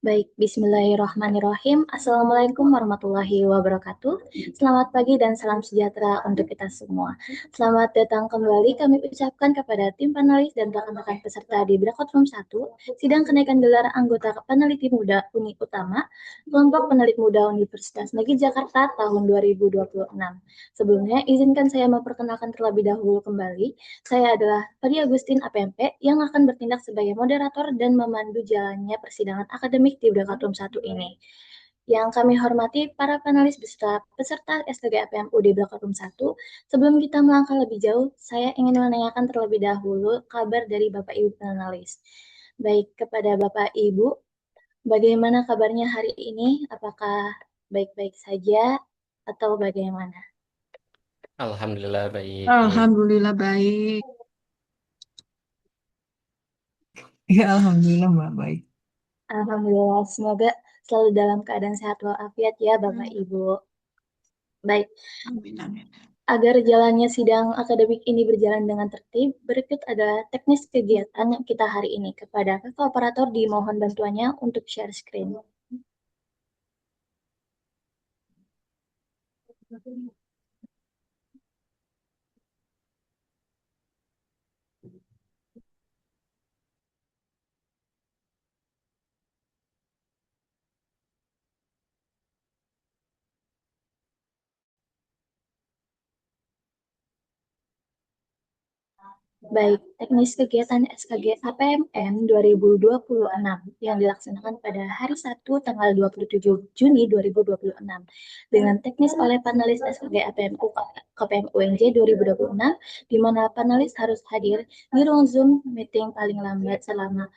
Baik, bismillahirrahmanirrahim. Assalamualaikum warahmatullahi wabarakatuh. Selamat pagi dan salam sejahtera untuk kita semua. Selamat datang kembali kami ucapkan kepada tim panelis dan rekan-rekan peserta di Breakout Room 1, sidang kenaikan gelar anggota peneliti muda Uni Utama, kelompok peneliti muda Universitas Negeri Jakarta tahun 2026. Sebelumnya, izinkan saya memperkenalkan terlebih dahulu kembali. Saya adalah Fadi Agustin APMP yang akan bertindak sebagai moderator dan memandu jalannya persidangan akademik di Brakatum 1 ini. Yang kami hormati para panelis beserta peserta STG APMU di Brakatum 1. Sebelum kita melangkah lebih jauh, saya ingin menanyakan terlebih dahulu kabar dari Bapak Ibu panelis. Baik, kepada Bapak Ibu, bagaimana kabarnya hari ini? Apakah baik-baik saja atau bagaimana? Alhamdulillah baik. Alhamdulillah baik. Ya, alhamdulillah Mbak baik. Alhamdulillah, semoga selalu dalam keadaan sehat walafiat ya Bapak Ibu. Baik, Amin, amin. agar jalannya sidang akademik ini berjalan dengan tertib, berikut adalah teknis kegiatan kita hari ini. Kepada kakak operator dimohon bantuannya untuk share screen. Baik, teknis kegiatan SKG APMN 2026 yang dilaksanakan pada hari Sabtu tanggal 27 Juni 2026 dengan teknis oleh panelis SKG APMU KPM UNJ 2026 di mana panelis harus hadir di ruang Zoom meeting paling lambat selama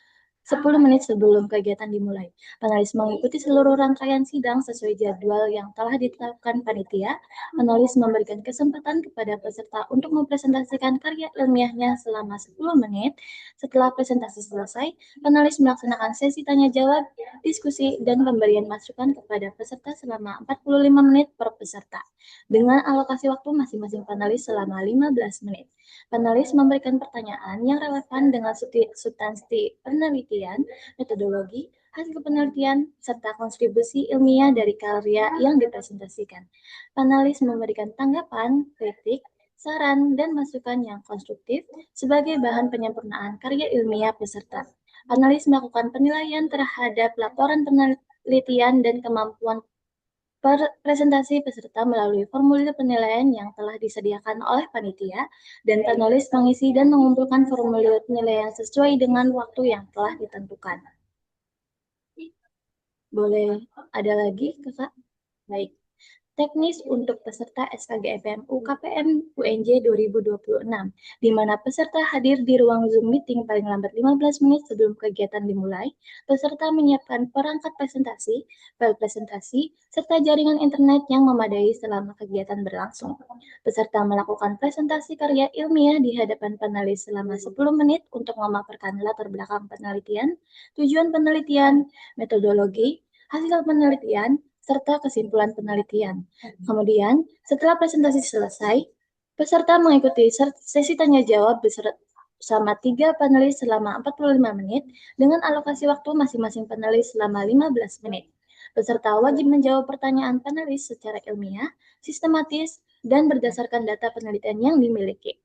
10 menit sebelum kegiatan dimulai. Panelis mengikuti seluruh rangkaian sidang sesuai jadwal yang telah ditetapkan panitia. Panelis memberikan kesempatan kepada peserta untuk mempresentasikan karya ilmiahnya selama 10 menit. Setelah presentasi selesai, panelis melaksanakan sesi tanya jawab, diskusi, dan pemberian masukan kepada peserta selama 45 menit per peserta. Dengan alokasi waktu masing-masing panelis selama 15 menit. Panelis memberikan pertanyaan yang relevan dengan substansi penelitian, metodologi, hasil penelitian, serta kontribusi ilmiah dari karya yang dipresentasikan. Panelis memberikan tanggapan, kritik, saran, dan masukan yang konstruktif sebagai bahan penyempurnaan karya ilmiah peserta. Panelis melakukan penilaian terhadap laporan penelitian dan kemampuan presentasi peserta melalui formulir penilaian yang telah disediakan oleh panitia, dan penulis mengisi dan mengumpulkan formulir penilaian sesuai dengan waktu yang telah ditentukan. Boleh ada lagi, Kakak? Baik. Teknis untuk peserta SKG FMU KPM UNJ 2026, di mana peserta hadir di ruang Zoom meeting paling lambat 15 menit sebelum kegiatan dimulai. Peserta menyiapkan perangkat presentasi, file presentasi, serta jaringan internet yang memadai selama kegiatan berlangsung. Peserta melakukan presentasi karya ilmiah di hadapan panelis selama 10 menit untuk memaparkan latar belakang penelitian, tujuan penelitian, metodologi, hasil penelitian, serta kesimpulan penelitian. Kemudian, setelah presentasi selesai, peserta mengikuti sesi tanya jawab bersama 3 panelis selama 45 menit dengan alokasi waktu masing-masing panelis selama 15 menit. Peserta wajib menjawab pertanyaan panelis secara ilmiah, sistematis, dan berdasarkan data penelitian yang dimiliki.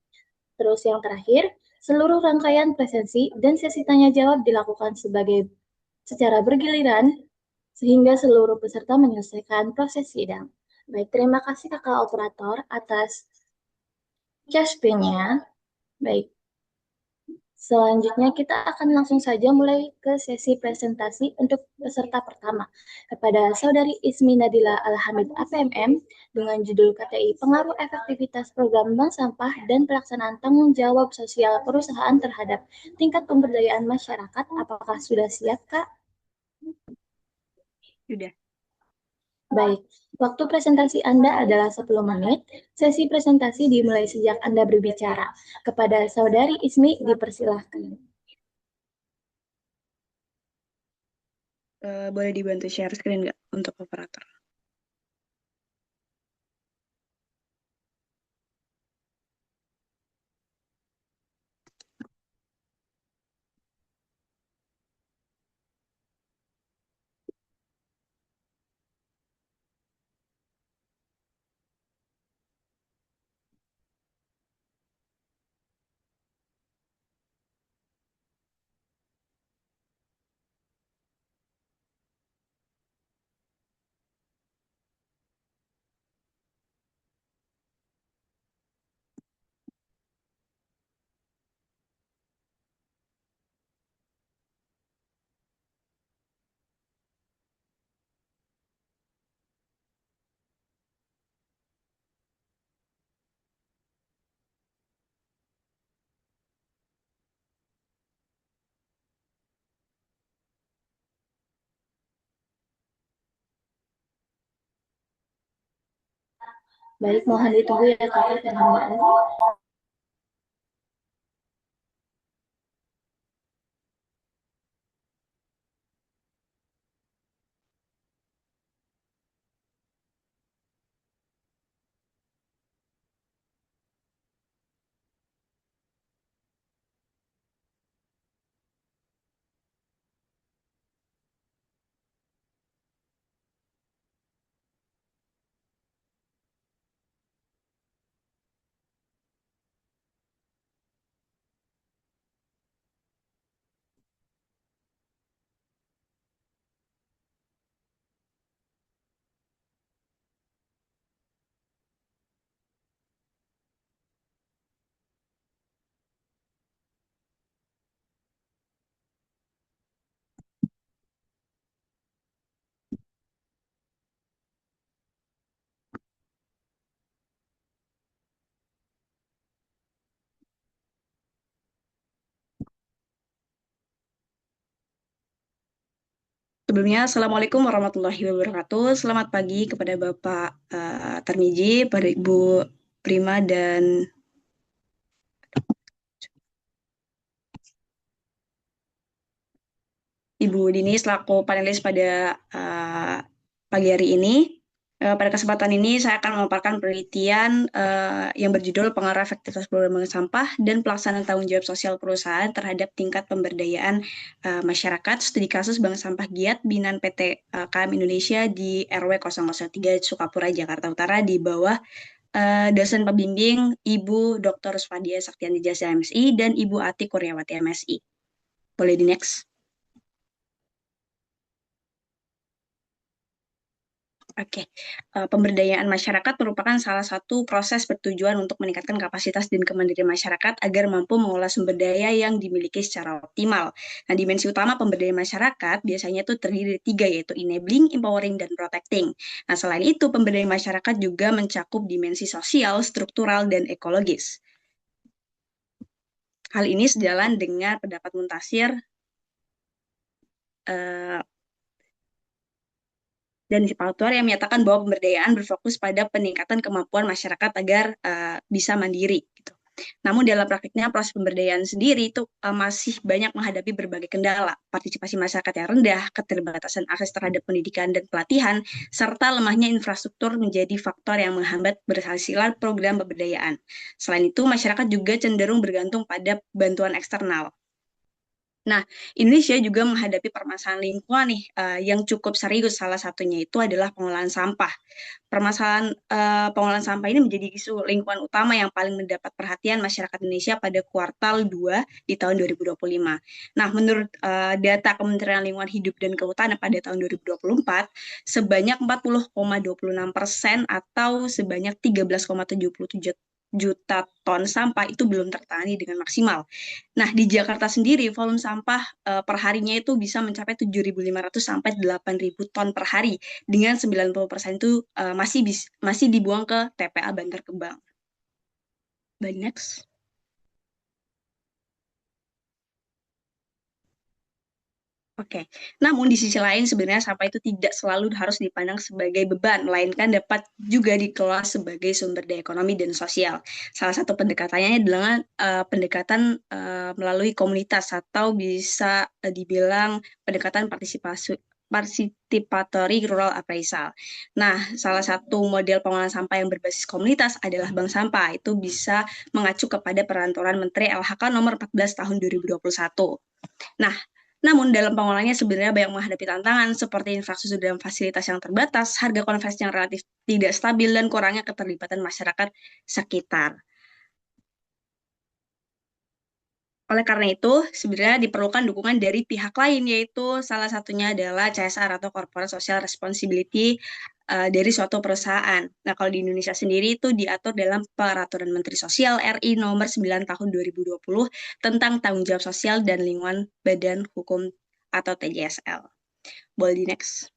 Terus yang terakhir, seluruh rangkaian presensi dan sesi tanya jawab dilakukan secara bergiliran sehingga seluruh peserta menyelesaikan proses sidang. Baik, terima kasih kakak operator atas cashpin-nya. Baik, selanjutnya kita akan langsung saja mulai ke sesi presentasi untuk peserta pertama. Kepada Saudari Ismi Nadila Alhamid APMM dengan judul KTI Pengaruh Efektivitas Program Bank Sampah dan Pelaksanaan Tanggung Jawab Sosial Perusahaan Terhadap Tingkat Pemberdayaan Masyarakat. Apakah sudah siap, Kak? Sudah. Baik, waktu presentasi Anda adalah 10 menit. Sesi presentasi dimulai sejak Anda berbicara. Kepada Saudari Ismi, dipersilahkan. Boleh dibantu share screen nggak untuk operator? Baik, mohon ditunggu ya Kakak penambahan. Sebelumnya, Assalamualaikum warahmatullahi wabarakatuh. Selamat pagi kepada Bapak Tarmiji, pada Ibu Prima, dan Ibu Dini selaku panelis pada pagi hari ini. Pada kesempatan ini saya akan memaparkan penelitian yang berjudul Pengaruh Efektivitas Program Bank Sampah dan Pelaksanaan Tanggung Jawab Sosial Perusahaan terhadap Tingkat Pemberdayaan Masyarakat Studi Kasus Bank Sampah Giat binaan PT KM Indonesia di RW 003 Sukapura, Jakarta Utara di bawah dosen pembimbing Ibu Dr. Rusfadia Saktianti Jasa MSI dan Ibu Ati Kuryawati MSI. Boleh di next. Oke, pemberdayaan masyarakat merupakan salah satu proses bertujuan untuk meningkatkan kapasitas dan kemandirian masyarakat agar mampu mengolah sumber daya yang dimiliki secara optimal. Nah, dimensi utama pemberdayaan masyarakat biasanya itu terdiri dari 3, yaitu enabling, empowering, dan protecting. Nah, selain itu, pemberdayaan masyarakat juga mencakup dimensi sosial, struktural, dan ekologis. Hal ini sejalan dengan pendapat Muntasir dan Sipaltuar yang menyatakan bahwa pemberdayaan berfokus pada peningkatan kemampuan masyarakat agar bisa mandiri. Gitu. Namun dalam praktiknya proses pemberdayaan sendiri itu masih banyak menghadapi berbagai kendala, partisipasi masyarakat yang rendah, keterbatasan akses terhadap pendidikan dan pelatihan, serta lemahnya infrastruktur menjadi faktor yang menghambat berhasilan program pemberdayaan. Selain itu, masyarakat juga cenderung bergantung pada bantuan eksternal. Nah, Indonesia juga menghadapi permasalahan lingkungan nih yang cukup serius. Salah satunya itu adalah pengolahan sampah. Permasalahan pengolahan sampah ini menjadi isu lingkungan utama yang paling mendapat perhatian masyarakat Indonesia pada kuartal 2 di tahun 2025. Nah, menurut data Kementerian Lingkungan Hidup dan Kehutanan pada tahun 2024, sebanyak 40,26% atau sebanyak 13,77 juta ton sampah itu belum tertangani dengan maksimal. Nah, di Jakarta sendiri volume sampah per harinya itu bisa mencapai 7.500 sampai 8.000 ton per hari, dengan 90% itu masih dibuang ke TPA Bantar Gebang. Baik, next. Oke, namun di sisi lain sebenarnya sampah itu tidak selalu harus dipandang sebagai beban, melainkan dapat juga dikelola sebagai sumber daya ekonomi dan sosial. Salah satu pendekatannya adalah pendekatan melalui komunitas atau bisa dibilang pendekatan participatory rural appraisal. Nah, salah satu model pengolahan sampah yang berbasis komunitas adalah bank sampah. Itu bisa mengacu kepada peraturan Menteri LHK nomor 14 tahun 2021. Nah, namun dalam pengolahannya sebenarnya banyak menghadapi tantangan seperti infrastruktur dan fasilitas yang terbatas, harga konversi yang relatif tidak stabil, dan kurangnya keterlibatan masyarakat sekitar. Oleh karena itu, sebenarnya diperlukan dukungan dari pihak lain, yaitu salah satunya adalah CSR atau Corporate Social Responsibility dari suatu perusahaan. Nah, kalau di Indonesia sendiri itu diatur dalam Peraturan Menteri Sosial RI nomor 9 tahun 2020 tentang tanggung jawab sosial dan lingkungan Badan Hukum atau TJSL. Boleh di next.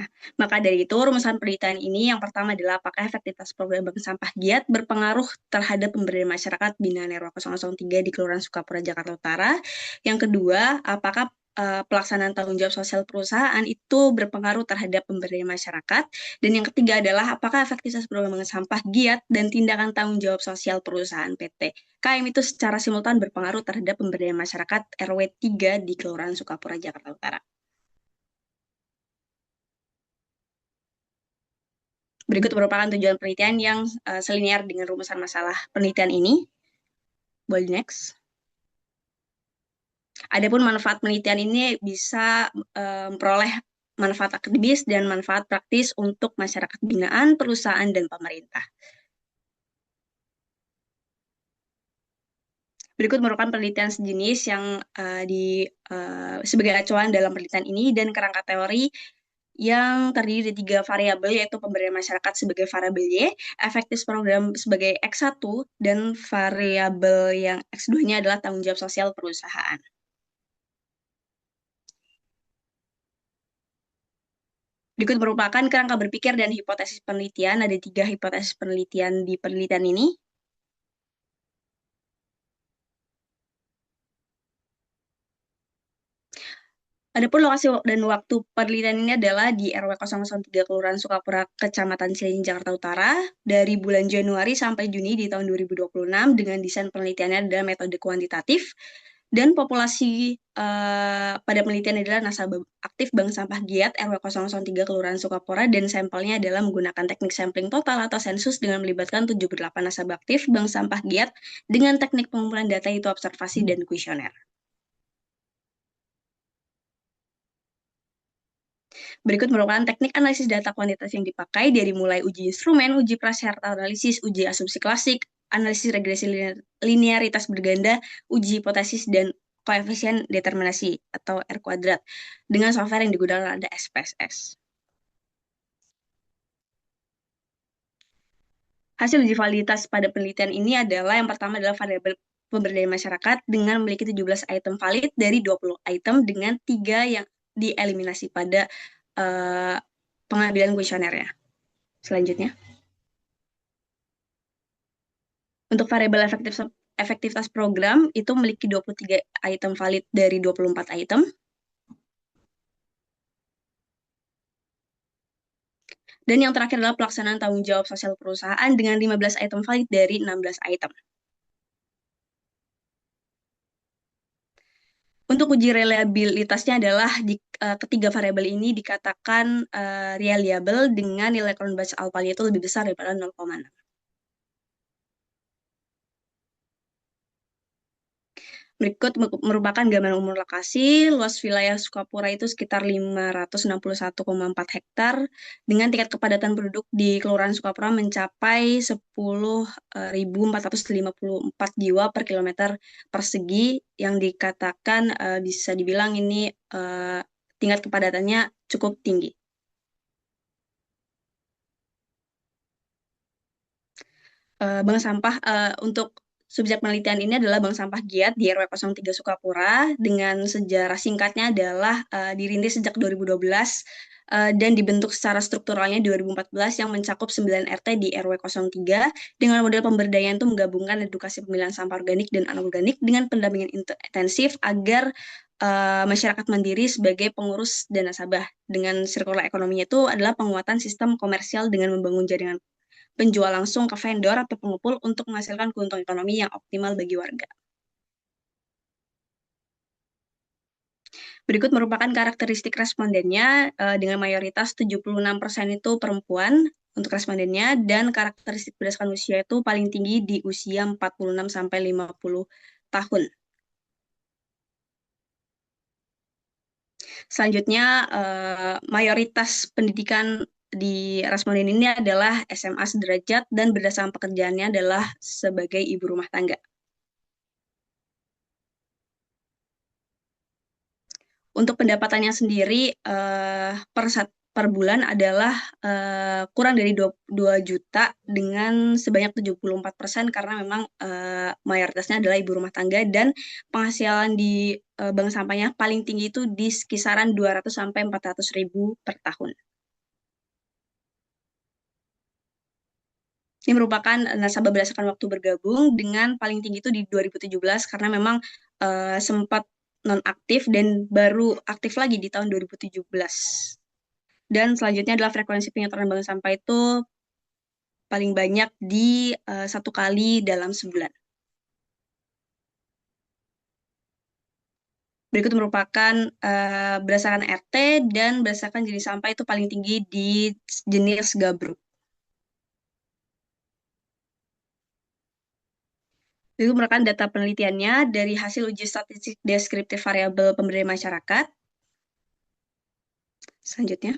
Nah, maka dari itu, rumusan penelitian ini yang pertama adalah apakah efektivitas program bank sampah Giat berpengaruh terhadap pemberdayaan masyarakat binaan RW 003 di Kelurahan Sukapura, Jakarta Utara. Yang kedua, apakah pelaksanaan tanggung jawab sosial perusahaan itu berpengaruh terhadap pemberdayaan masyarakat. Dan yang ketiga adalah apakah efektivitas program bank sampah giat dan tindakan tanggung jawab sosial perusahaan PT KM itu secara simultan berpengaruh terhadap pemberdayaan masyarakat RW 3 di Kelurahan Sukapura, Jakarta Utara. Berikut merupakan tujuan penelitian yang selinear dengan rumusan masalah penelitian ini. Boleh next. Adapun manfaat penelitian ini bisa memperoleh manfaat akademis dan manfaat praktis untuk masyarakat binaan, perusahaan, dan pemerintah. Berikut merupakan penelitian sejenis yang sebagai acuan dalam penelitian ini dan kerangka teori yang terdiri dari 3 variabel, yaitu pemberdayaan masyarakat sebagai variabel Y, efektif program sebagai X1, dan variabel yang X2-nya adalah tanggung jawab sosial perusahaan. Berikut merupakan kerangka berpikir dan hipotesis penelitian. Ada 3 hipotesis penelitian di penelitian ini. Adapun lokasi dan waktu penelitian ini adalah di RW 003 Kelurahan Sukapura, Kecamatan Cilenyi, Jakarta Utara, dari bulan Januari sampai Juni di tahun 2026 dengan desain penelitiannya adalah metode kuantitatif. Dan populasi pada penelitian adalah nasabah aktif bank sampah giat RW 003 Kelurahan Sukapura, dan sampelnya adalah menggunakan teknik sampling total atau sensus dengan melibatkan 78 nasabah aktif bank sampah giat dengan teknik pengumpulan data itu observasi dan kuesioner. Berikut merupakan teknik analisis data kuantitatif yang dipakai dari mulai uji instrumen, uji prasyarat analisis, uji asumsi klasik, analisis regresi linearitas berganda, uji hipotesis, dan koefisien determinasi atau R kuadrat dengan software yang digunakan ada SPSS. Hasil uji validitas pada penelitian ini adalah yang pertama adalah variabel pemberdayaan masyarakat dengan memiliki 17 item valid dari 20 item dengan 3 yang dieliminasi pada pengambilan kuesionernya. Selanjutnya, untuk variabel efektivitas program itu memiliki 23 item valid dari 24 item. Dan yang terakhir adalah pelaksanaan tanggung jawab sosial perusahaan dengan 15 item valid dari 16 item. Untuk uji reliabilitasnya adalah di ketiga variabel ini dikatakan reliable dengan nilai current batch alpha-nya itu lebih besar daripada 0,6. Berikut merupakan gambaran umur lokasi. Luas wilayah Sukapura itu sekitar 561,4 hektar dengan tingkat kepadatan penduduk di Kelurahan Sukapura mencapai 10.454 jiwa per kilometer persegi, yang dikatakan bisa dibilang ini tingkat kepadatannya cukup tinggi. Bank sampah untuk subjek penelitian ini adalah bank sampah giat di RW 03 Sukapura, dengan sejarah singkatnya adalah dirintis sejak 2012 dan dibentuk secara strukturalnya 2014 yang mencakup 9 RT di RW 03 dengan model pemberdayaan itu menggabungkan edukasi pemilihan sampah organik dan anorganik dengan pendampingan intensif agar masyarakat mandiri sebagai pengurus dan nasabah. Dengan sirkular ekonominya itu adalah penguatan sistem komersial dengan membangun jaringan penjual langsung ke vendor atau pengumpul untuk menghasilkan keuntungan ekonomi yang optimal bagi warga. Berikut merupakan karakteristik respondennya dengan mayoritas 76% itu perempuan untuk respondennya, dan karakteristik berdasarkan usia itu paling tinggi di usia 46 sampai 50 tahun. Selanjutnya, mayoritas pendidikan di responden ini adalah SMA sederajat dan berdasarkan pekerjaannya adalah sebagai ibu rumah tangga. Untuk pendapatannya sendiri per bulan adalah kurang dari 2 juta dengan sebanyak 74% karena memang mayoritasnya adalah ibu rumah tangga, dan penghasilan di bank sampahnya paling tinggi itu di kisaran 200 sampai 400 ribu per tahun. Ini merupakan nasabah berdasarkan waktu bergabung dengan paling tinggi itu di 2017 karena memang sempat nonaktif dan baru aktif lagi di tahun 2017. Dan selanjutnya adalah frekuensi penyetoran bank sampah itu paling banyak di 1 kali dalam sebulan. Berikut merupakan berdasarkan RT dan berdasarkan jenis sampah itu paling tinggi di jenis gabruk. Itu merupakan data penelitiannya dari hasil uji statistik deskriptif variabel pemberdayaan masyarakat. Selanjutnya.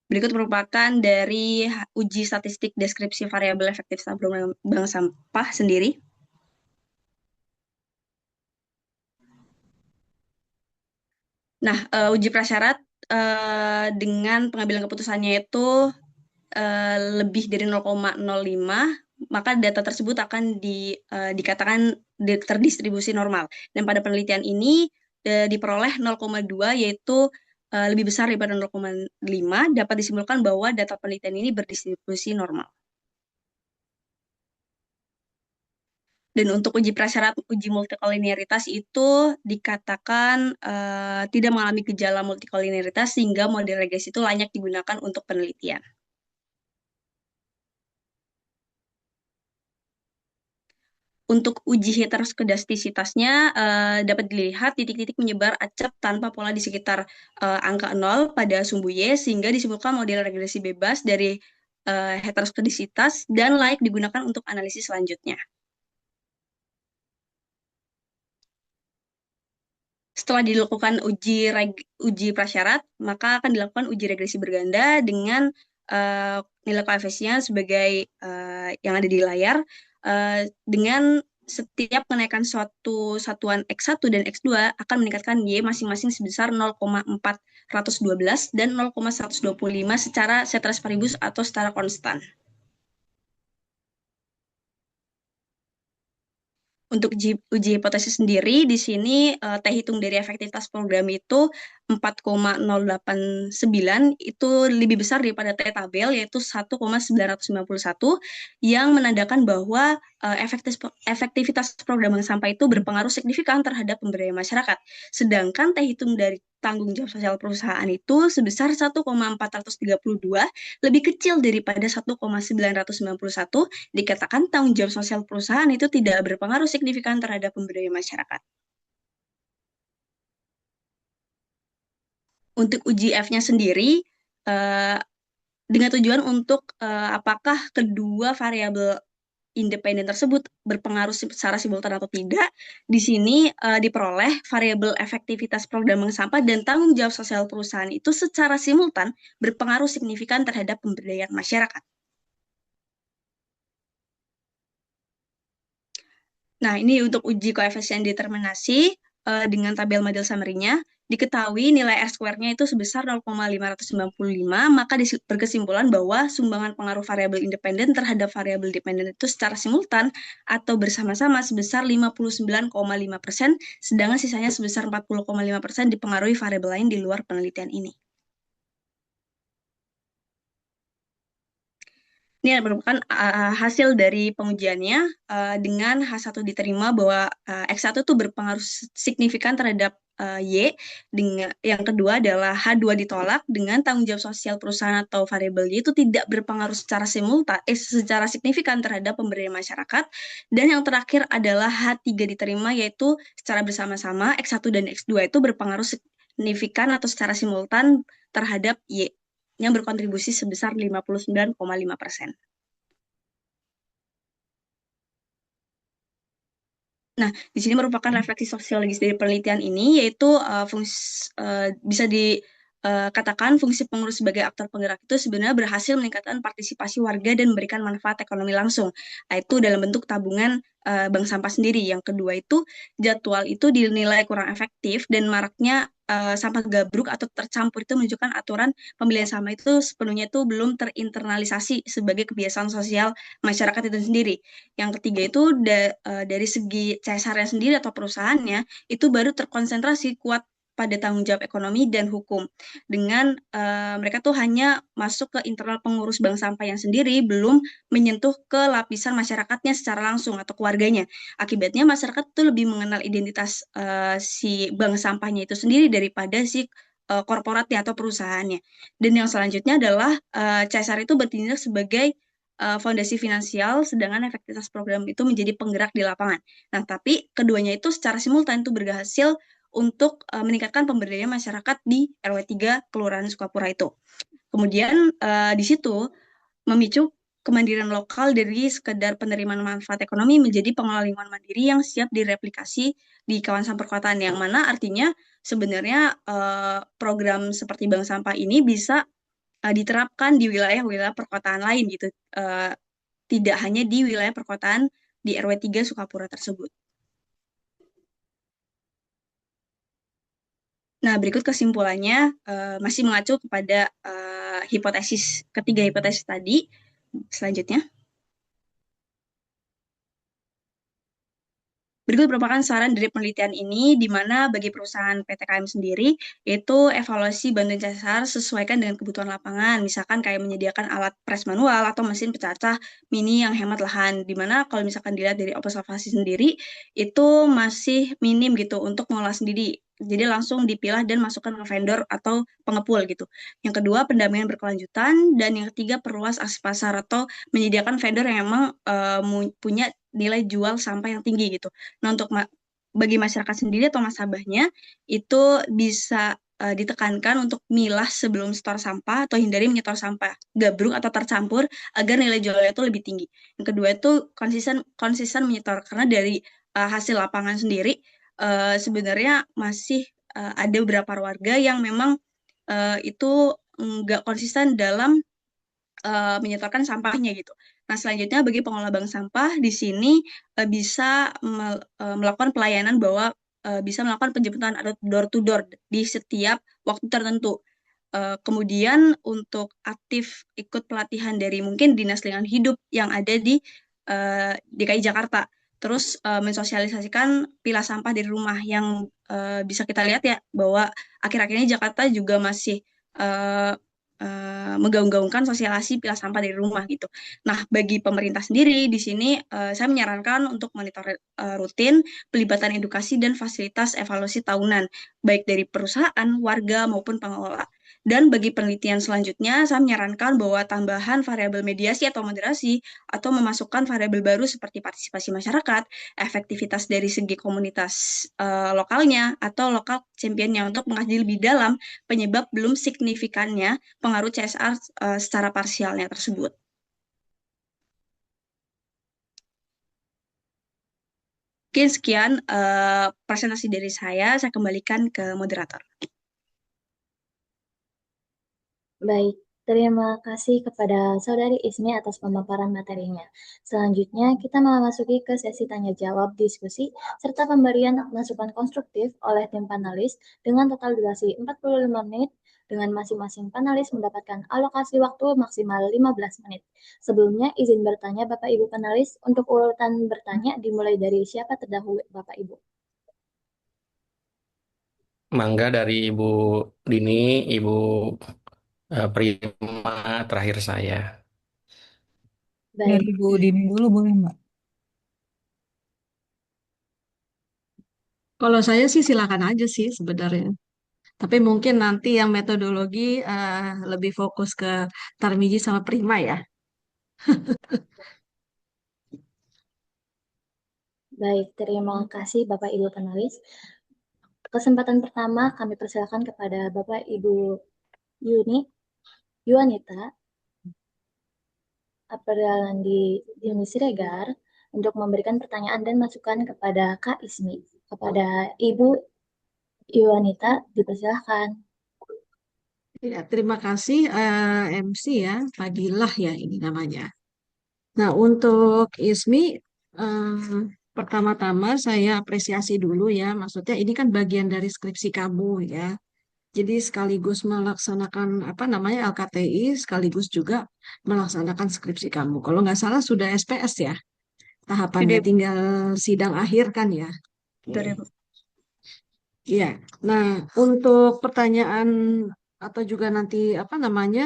Berikut merupakan dari uji statistik deskripsi variabel efektivitas program bank sampah sendiri. Nah, uji prasyarat dengan pengambilan keputusannya itu lebih dari 0,05, maka data tersebut akan dikatakan terdistribusi normal. Dan pada penelitian ini diperoleh 0,2, yaitu lebih besar daripada 0,5, dapat disimpulkan bahwa data penelitian ini berdistribusi normal. Dan untuk uji prasyarat uji multikolinearitas itu dikatakan tidak mengalami gejala multikolinearitas sehingga model regresi itu layak digunakan untuk penelitian. Untuk uji heteroskedastisitasnya dapat dilihat titik-titik menyebar acap tanpa pola di sekitar angka 0 pada sumbu Y, sehingga disimpulkan model regresi bebas dari heteroskedastisitas dan layak digunakan untuk analisis selanjutnya. Setelah dilakukan uji prasyarat, maka akan dilakukan uji regresi berganda dengan nilai koefisien sebagai yang ada di layar, dengan setiap kenaikan suatu satuan X1 dan X2 akan meningkatkan Y masing-masing sebesar 0,412 dan 0,125 secara ceteris paribus atau secara konstan. Untuk uji hipotesis sendiri, di sini T hitung dari efektivitas program itu 4,089, itu lebih besar daripada T tabel, yaitu 1,991, yang menandakan bahwa efektivitas program bank sampah itu berpengaruh signifikan terhadap pemberdayaan masyarakat. Sedangkan T hitung dari tanggung jawab sosial perusahaan itu sebesar 1,432, lebih kecil daripada 1,991, dikatakan tanggung jawab sosial perusahaan itu tidak berpengaruh signifikan terhadap pemberdayaan masyarakat. Untuk uji F-nya sendiri, dengan tujuan untuk apakah kedua variabel independen tersebut berpengaruh secara simultan atau tidak, di sini diperoleh variabel efektivitas program bank sampah dan tanggung jawab sosial perusahaan itu secara simultan berpengaruh signifikan terhadap pemberdayaan masyarakat. Nah, ini untuk uji koefisien determinasi dengan tabel model summary-nya, diketahui nilai R-square-nya itu sebesar 0,595, maka berkesimpulan bahwa sumbangan pengaruh variabel independen terhadap variabel dependen itu secara simultan atau bersama-sama sebesar 59,5%, sedangkan sisanya sebesar 40,5% dipengaruhi variabel lain di luar penelitian ini. Ini merupakan hasil dari pengujiannya dengan H1 diterima bahwa X1 itu berpengaruh signifikan terhadap Y, dengan yang kedua adalah H2 ditolak dengan tanggung jawab sosial perusahaan atau variabel Y itu tidak berpengaruh secara secara signifikan terhadap pemberdayaan masyarakat, dan yang terakhir adalah H3 diterima, yaitu secara bersama-sama X1 dan X2 itu berpengaruh signifikan atau secara simultan terhadap Y yang berkontribusi sebesar 59,5%. Nah, di sini merupakan refleksi sosiologis dari penelitian ini, yaitu bisa dikatakan fungsi pengurus sebagai aktor penggerak itu sebenarnya berhasil meningkatkan partisipasi warga dan memberikan manfaat ekonomi langsung, yaitu dalam bentuk tabungan bank sampah sendiri. Yang kedua itu jadwal itu dinilai kurang efektif dan maraknya sampah gabruk atau tercampur itu menunjukkan aturan pemilihan sampah itu sepenuhnya itu belum terinternalisasi sebagai kebiasaan sosial masyarakat itu sendiri. Yang ketiga itu dari segi CSR-nya sendiri atau perusahaannya itu baru terkonsentrasi kuat pada tanggung jawab ekonomi dan hukum. Dengan mereka tuh hanya masuk ke internal pengurus bank sampah yang sendiri, belum menyentuh ke lapisan masyarakatnya secara langsung atau keluarganya. Akibatnya masyarakat tuh lebih mengenal identitas si bank sampahnya itu sendiri daripada si korporatnya atau perusahaannya. Dan yang selanjutnya adalah CSR itu bertindak sebagai fondasi finansial, sedangkan efektivitas program itu menjadi penggerak di lapangan. Nah, tapi keduanya itu secara simultan itu berhasil untuk meningkatkan pemberdayaan masyarakat di RW 3 Kelurahan Sukapura itu. Kemudian di situ memicu kemandirian lokal dari sekedar penerimaan manfaat ekonomi menjadi pengelola lingkungan mandiri yang siap direplikasi di kawasan perkotaan, yang mana artinya sebenarnya program seperti bank sampah ini bisa diterapkan di wilayah-wilayah perkotaan lain gitu. Tidak hanya di wilayah perkotaan di RW 3 Sukapura tersebut. Nah, berikut kesimpulannya masih mengacu kepada ketiga hipotesis tadi. Selanjutnya. Berikut merupakan saran dari penelitian ini, di mana bagi perusahaan PTKM sendiri, itu evaluasi bantuan CSR sesuaikan dengan kebutuhan lapangan, misalkan kayak menyediakan alat pres manual atau mesin pecacah mini yang hemat lahan, di mana kalau misalkan dilihat dari observasi sendiri, itu masih minim gitu untuk mengolah sendiri. Jadi langsung dipilah dan masukkan ke vendor atau pengepul gitu. Yang kedua, pendampingan berkelanjutan, dan yang ketiga, perluas akses pasar atau menyediakan vendor yang memang punya nilai jual sampah yang tinggi gitu. Nah, untuk bagi masyarakat sendiri atau nasabahnya, itu bisa ditekankan untuk milah sebelum setor sampah atau hindari menyetor sampah gabruk atau tercampur agar nilai jualnya itu lebih tinggi. Yang kedua itu konsisten menyetor, karena dari hasil lapangan sendiri sebenarnya masih ada beberapa warga yang memang itu nggak konsisten dalam menyetorkan sampahnya gitu. Nah, selanjutnya bagi pengelola bank sampah di sini bisa melakukan pelayanan bahwa bisa melakukan penjemputan atau door to door di setiap waktu tertentu. Kemudian untuk aktif ikut pelatihan dari mungkin Dinas Lingkungan Hidup yang ada di DKI Jakarta. Terus mensosialisasikan pilah sampah dari rumah yang bisa kita lihat ya bahwa akhir-akhir ini Jakarta juga masih menggaung-gaungkan sosialisasi pilah sampah dari rumah gitu. Nah, bagi pemerintah sendiri di sini saya menyarankan untuk monitor rutin, pelibatan edukasi dan fasilitas evaluasi tahunan baik dari perusahaan, warga maupun pengelola. Dan bagi penelitian selanjutnya, saya menyarankan bahwa tambahan variabel mediasi atau moderasi atau memasukkan variabel baru seperti partisipasi masyarakat, efektivitas dari segi komunitas lokalnya atau lokal championnya untuk mengkaji lebih dalam penyebab belum signifikannya pengaruh CSR secara parsialnya tersebut. Mungkin sekian presentasi dari saya kembalikan ke moderator. Baik, terima kasih kepada Saudari Ismi atas pemaparan materinya. Selanjutnya, kita memasuki ke sesi tanya jawab, diskusi, serta pemberian masukan konstruktif oleh tim panelis dengan total durasi 45 menit, dengan masing-masing panelis mendapatkan alokasi waktu maksimal 15 menit. Sebelumnya, izin bertanya Bapak Ibu panelis, untuk urutan bertanya dimulai dari siapa terdahulu Bapak Ibu? Mangga dari Ibu Dini, Ibu Prima, terakhir saya. Baik, Dari Bu Dini dulu boleh Mbak? Kalau saya sih silakan aja sih sebenarnya. Tapi mungkin nanti yang metodologi lebih fokus ke Tarmiji sama Prima ya. baik, terima kasih Bapak Ibu panelis. Kesempatan pertama kami persilakan kepada Bapak Ibu Yuanita Apralandi Yuni Siregar untuk memberikan pertanyaan dan masukan kepada Kak Ismi. Kepada Ibu Yuanita, dipersilahkan. Ya, terima kasih MC ya, Fadilah ya ini namanya. Nah, untuk Ismi, pertama-tama saya apresiasi dulu ya, maksudnya ini kan bagian dari skripsi kamu ya. Jadi sekaligus melaksanakan apa namanya LKTI, sekaligus juga melaksanakan skripsi kamu. Kalau nggak salah sudah SPS ya, tahapannya Sudah, tinggal sidang akhir kan ya. Oke. Ibu. Iya. Nah, untuk pertanyaan atau juga nanti apa namanya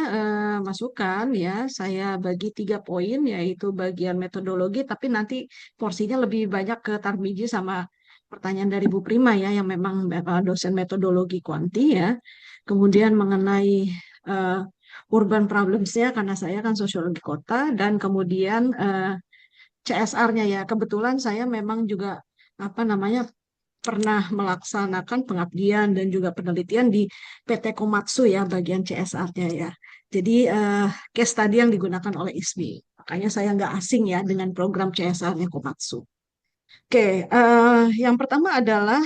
masukan ya, saya bagi 3 poin, yaitu bagian metodologi, tapi nanti porsinya lebih banyak ke Tarmiji sama pertanyaan dari Bu Prima ya, yang memang dosen metodologi kuanti ya. Kemudian mengenai eh, urban problems-nya, karena saya kan sosiologi kota, dan kemudian CSR-nya ya. Kebetulan saya memang juga apa namanya pernah melaksanakan pengabdian dan juga penelitian di PT Komatsu ya, bagian CSR-nya ya. Jadi case study yang digunakan oleh ISMI. Makanya saya nggak asing ya dengan program CSR-nya Komatsu. Oke, yang pertama adalah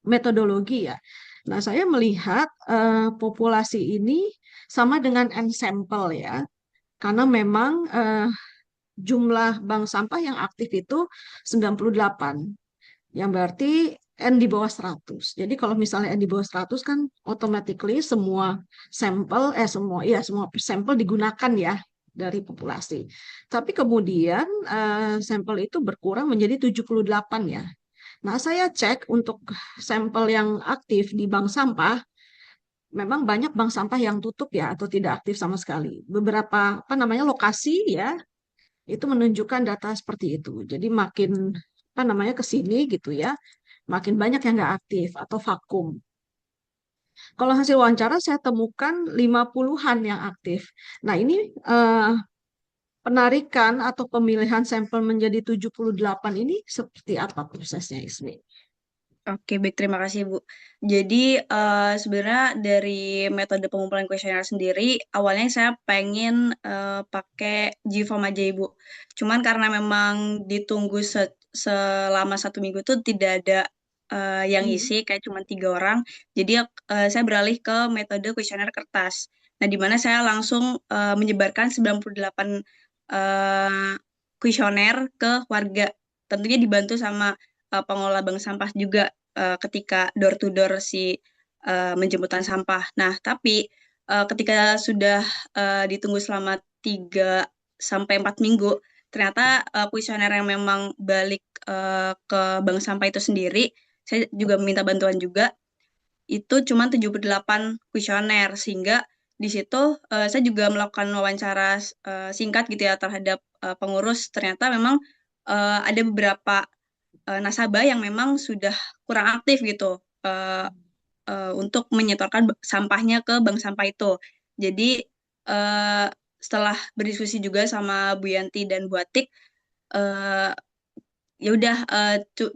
metodologi ya. Nah, saya melihat populasi ini sama dengan ensemble ya, karena memang jumlah bank sampah yang aktif itu 98, yang berarti N di bawah 100. Jadi kalau misalnya N di bawah 100 kan automatically semua sampel digunakan ya dari populasi. Tapi kemudian sampel itu berkurang menjadi 78 ya. Nah, saya cek untuk sampel yang aktif di bank sampah, memang banyak bank sampah yang tutup ya atau tidak aktif sama sekali. Beberapa apa namanya lokasi ya itu menunjukkan data seperti itu. Jadi makin apa namanya ke sini gitu ya, makin banyak yang nggak aktif atau vakum. Kalau hasil wawancara saya temukan 50-an yang aktif. Nah, ini eh, penarikan atau pemilihan sampel menjadi 78 ini seperti apa prosesnya, Ismi? Oke, baik, terima kasih, Bu. Jadi, sebenarnya dari metode pengumpulan kuesioner sendiri, awalnya saya pengen pakai Gform aja, Ibu. Cuman karena memang ditunggu selama 1 minggu tuh tidak ada yang isi, kayak cuma 3 orang. Jadi, saya beralih ke metode kuesioner kertas. Nah, di mana saya langsung menyebarkan 98 eh, kuesioner ke warga. Tentunya dibantu sama pengelola bank sampah juga ketika door to door si menjemputan sampah. Nah, tapi ketika sudah ditunggu selama 3 sampai 4 minggu, ternyata kuesioner yang memang balik ke bank sampah itu sendiri, saya juga meminta bantuan juga, itu cuma 78 kuesioner, sehingga di situ saya juga melakukan wawancara singkat gitu ya terhadap pengurus. Ternyata memang ada beberapa nasabah yang memang sudah kurang aktif gitu untuk menyetorkan sampahnya ke bank sampah itu. Jadi eh, setelah berdiskusi juga sama Bu Yanti dan Bu Atik, eh, ya udah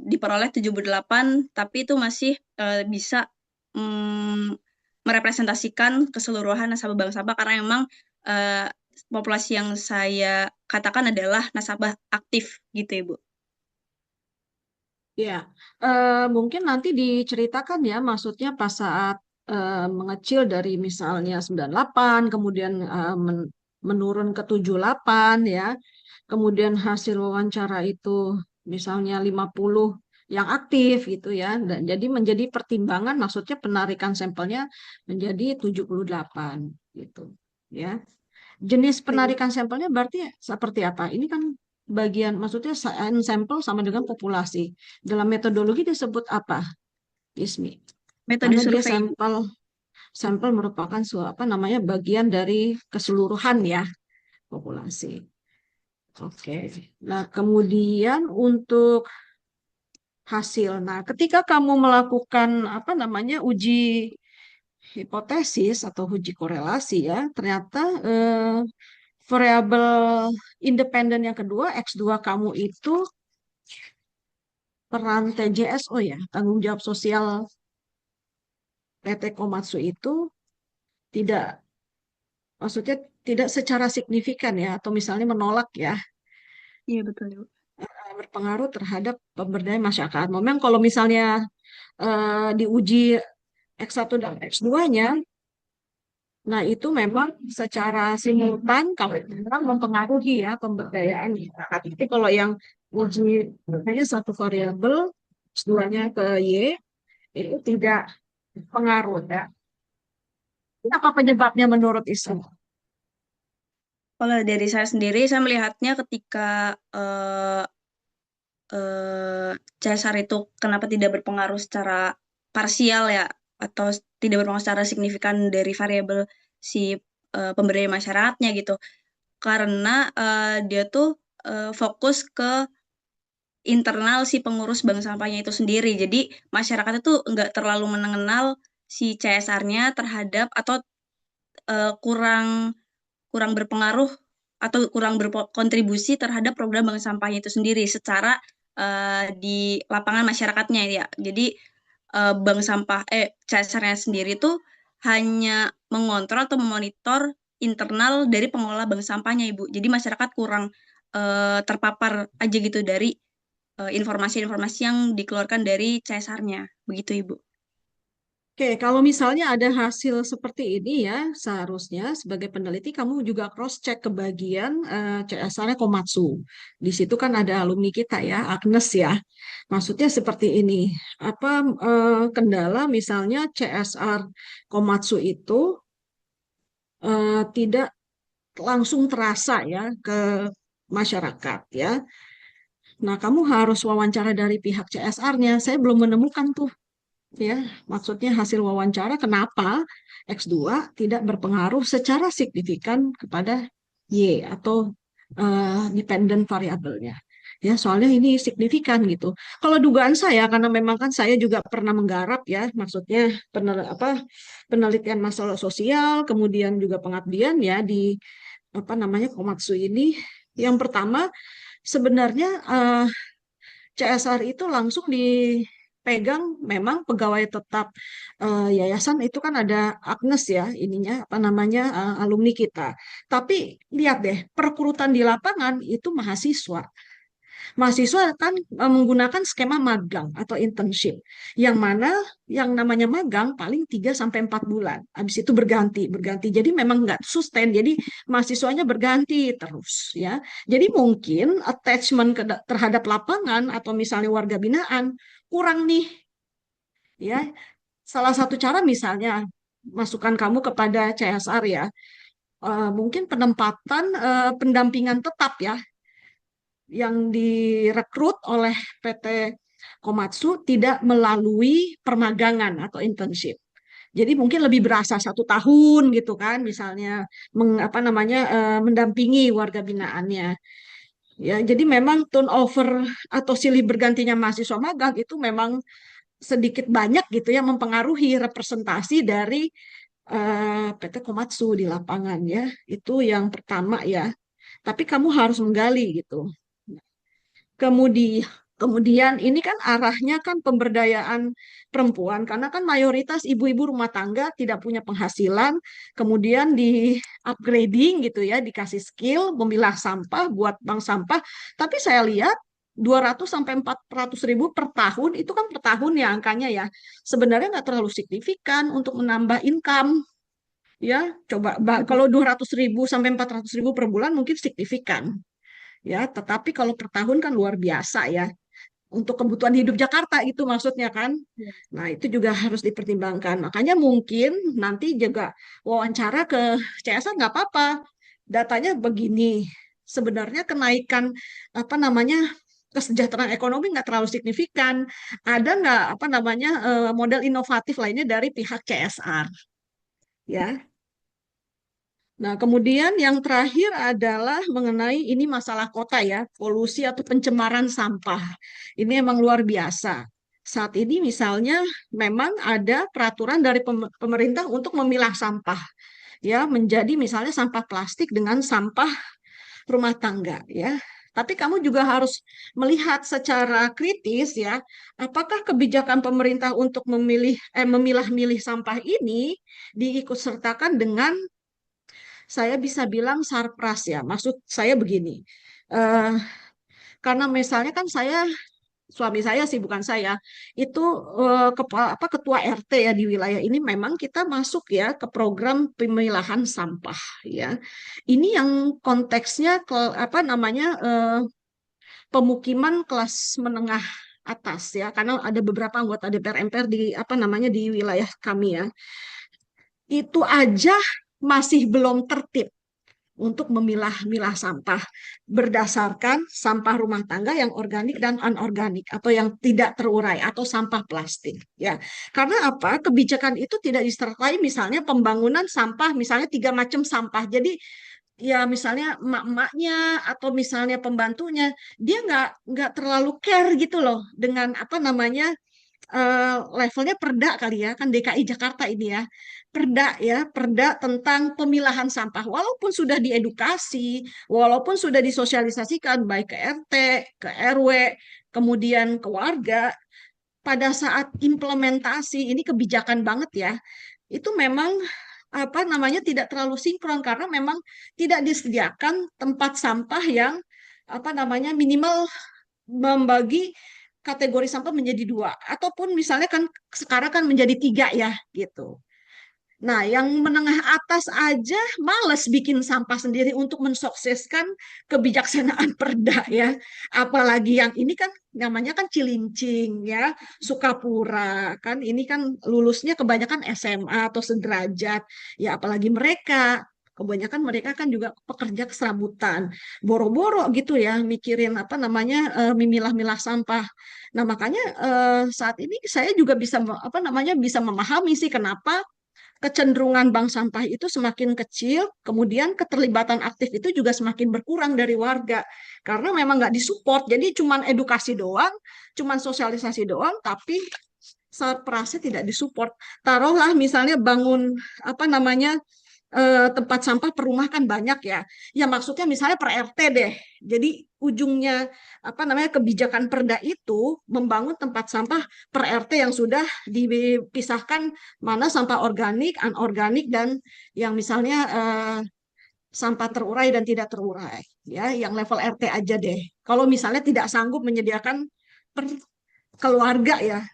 diperoleh 78, tapi itu masih bisa mm, merepresentasikan keseluruhan nasabah bank sampah karena memang eh, populasi yang saya katakan adalah nasabah aktif gitu, Ibu. Ya, mungkin nanti diceritakan ya, maksudnya pas saat mengecil dari misalnya 98, kemudian menurun ke 78 ya, kemudian hasil wawancara itu misalnya 50 yang aktif gitu ya, dan jadi menjadi pertimbangan, maksudnya penarikan sampelnya menjadi 78 gitu ya. Jenis penarikan sampelnya berarti seperti apa? Ini kan bagian, maksudnya sampel sama dengan populasi. Dalam metodologi disebut apa, Ismi? Metode Karena dia survei. sampel merupakan apa namanya bagian dari keseluruhan ya populasi. Oke. Nah, kemudian untuk hasil. Nah, ketika kamu melakukan apa namanya uji hipotesis atau uji korelasi ya, ternyata variabel independen yang kedua, X2 kamu itu peran TJSO ya, tanggung jawab sosial PT Komatsu itu tidak, maksudnya tidak secara signifikan ya, atau misalnya menolak ya, Iya, betul, Ibu. berpengaruh terhadap pemberdayaan masyarakat. Memang kalau misalnya diuji X1 dan X2-nya, nah itu memang secara simultan kalau memang mempengaruhi ya pemberdayaan masyarakat. Tapi kalau yang uji hanya satu variabel, X2-nya ke Y, itu tidak pengaruh ya. Apa penyebabnya menurut Isra? Kalau dari saya sendiri, saya melihatnya ketika eh, CSR itu kenapa tidak berpengaruh secara parsial ya, atau tidak berpengaruh secara signifikan dari variabel si pemberdayaan masyarakatnya gitu. Karena dia tuh fokus ke internal si pengurus bank sampahnya itu sendiri. Jadi masyarakat itu nggak terlalu mengenal si CSR-nya terhadap atau kurang kurang berpengaruh atau kurang berkontribusi terhadap program bank sampahnya itu sendiri secara di lapangan masyarakatnya ya. Jadi bank sampah CSR-nya sendiri tuh hanya mengontrol atau memonitor internal dari pengelola bank sampahnya, Ibu. Jadi masyarakat kurang terpapar aja gitu dari informasi-informasi yang dikeluarkan dari CSR-nya. Begitu, Ibu. Oke, kalau misalnya ada hasil seperti ini ya, seharusnya sebagai peneliti kamu juga cross-check ke bagian CSR-nya Komatsu. Di situ kan ada alumni kita ya, Agnes ya. Maksudnya seperti ini, apa kendala misalnya CSR Komatsu itu tidak langsung terasa ya ke masyarakat ya. Nah, kamu harus wawancara dari pihak CSR-nya. Saya belum menemukan tuh ya, maksudnya hasil wawancara kenapa X2 tidak berpengaruh secara signifikan kepada Y atau dependent variabelnya. Ya, soalnya ini signifikan gitu. Kalau dugaan saya, karena memang kan saya juga pernah menggarap ya, maksudnya penelitian masalah sosial, kemudian juga pengabdian ya di apa namanya Komatsu ini. Yang pertama, sebenarnya CSR itu langsung dipegang memang pegawai tetap yayasan itu kan ada Agnes ya ininya apa namanya alumni kita. Tapi lihat deh perekrutan di lapangan itu mahasiswa. Mahasiswa kan menggunakan skema magang atau internship, yang mana yang namanya magang paling 3 sampai 4 bulan. Habis itu berganti. Jadi memang nggak sustain. Jadi mahasiswanya berganti terus ya. Jadi mungkin attachment terhadap lapangan atau misalnya warga binaan kurang nih ya. Salah satu cara misalnya masukan kamu kepada CSR ya, mungkin penempatan pendampingan tetap ya yang direkrut oleh PT Komatsu tidak melalui permagangan atau internship. Jadi mungkin lebih berasa 1 tahun gitu kan, misalnya mendampingi warga binaannya. Ya, jadi memang turnover atau silih bergantinya mahasiswa magang itu memang sedikit banyak gitu ya mempengaruhi representasi dari PT Komatsu di lapangan ya. Itu yang pertama ya. Tapi kamu harus menggali gitu. Kemudian ini kan arahnya kan pemberdayaan perempuan karena kan mayoritas ibu-ibu rumah tangga tidak punya penghasilan, kemudian di upgrading gitu ya, dikasih skill memilah sampah buat bank sampah. Tapi saya lihat 200 sampai 400 ribu per tahun itu kan per tahun ya angkanya ya. Sebenarnya nggak terlalu signifikan untuk menambah income ya. Coba kalau 200 ribu sampai 400 ribu per bulan mungkin signifikan ya, tetapi kalau per tahun kan luar biasa ya untuk kebutuhan hidup Jakarta itu maksudnya kan. Ya. Nah, itu juga harus dipertimbangkan. Makanya mungkin nanti juga wawancara ke CSR nggak apa-apa. Datanya begini. Sebenarnya kenaikan apa namanya kesejahteraan ekonomi nggak terlalu signifikan. Ada nggak apa namanya model inovatif lainnya dari pihak CSR ya. Nah, kemudian yang terakhir adalah mengenai ini masalah kota ya, polusi atau pencemaran sampah. Ini emang luar biasa. Saat ini misalnya memang ada peraturan dari pemerintah untuk memilah sampah ya menjadi misalnya sampah plastik dengan sampah rumah tangga ya. Tapi kamu juga harus melihat secara kritis ya, apakah kebijakan pemerintah untuk memilah-milih sampah ini diikutsertakan dengan saya bisa bilang sarpras ya. Maksud saya begini, eh, karena misalnya kan suami saya sih bukan saya, itu ketua RT ya di wilayah ini memang kita masuk ya ke program pemilahan sampah ya. Ini yang konteksnya apa namanya pemukiman kelas menengah atas ya, karena ada beberapa anggota DPR MPR di apa namanya di wilayah kami ya. Itu aja masih belum tertib untuk memilah-milah sampah berdasarkan sampah rumah tangga yang organik dan anorganik atau yang tidak terurai atau sampah plastik ya. Karena apa? Kebijakan itu tidak disertai misalnya pembangunan sampah misalnya 3 macam sampah. Jadi ya misalnya emak-emaknya atau misalnya pembantunya dia nggak terlalu care gitu loh dengan apa namanya levelnya perda kali ya, kan DKI Jakarta ini ya. Perda tentang pemilahan sampah. Walaupun sudah diedukasi, walaupun sudah disosialisasikan baik ke RT, ke RW, kemudian ke warga, pada saat implementasi ini kebijakan banget ya. Itu memang apa namanya tidak terlalu sinkron karena memang tidak disediakan tempat sampah yang apa namanya minimal membagi kategori sampah menjadi 2 ataupun misalnya kan sekarang kan menjadi 3 ya gitu. Nah, yang menengah atas aja males bikin sampah sendiri untuk mensukseskan kebijaksanaan perda ya. Apalagi yang ini kan namanya kan Cilincing ya, Sukapura kan ini kan lulusnya kebanyakan SMA atau sederajat. Ya apalagi mereka kebanyakan mereka kan juga pekerja keserabutan, boro-boro gitu ya mikirin apa namanya memilah-milah sampah. Nah, makanya saat ini saya juga bisa apa namanya bisa memahami sih kenapa kecenderungan bank sampah itu semakin kecil, kemudian keterlibatan aktif itu juga semakin berkurang dari warga. Karena memang nggak disupport, jadi cuman edukasi doang, cuman sosialisasi doang, tapi perasnya tidak disupport. Taruhlah misalnya bangun apa namanya tempat sampah per rumah kan banyak ya. Ya maksudnya misalnya per RT deh. Jadi ujungnya apa namanya kebijakan perda itu membangun tempat sampah per RT yang sudah dipisahkan mana sampah organik, anorganik dan yang misalnya sampah terurai dan tidak terurai ya, yang level RT aja deh. Kalau misalnya tidak sanggup menyediakan per keluarga ya.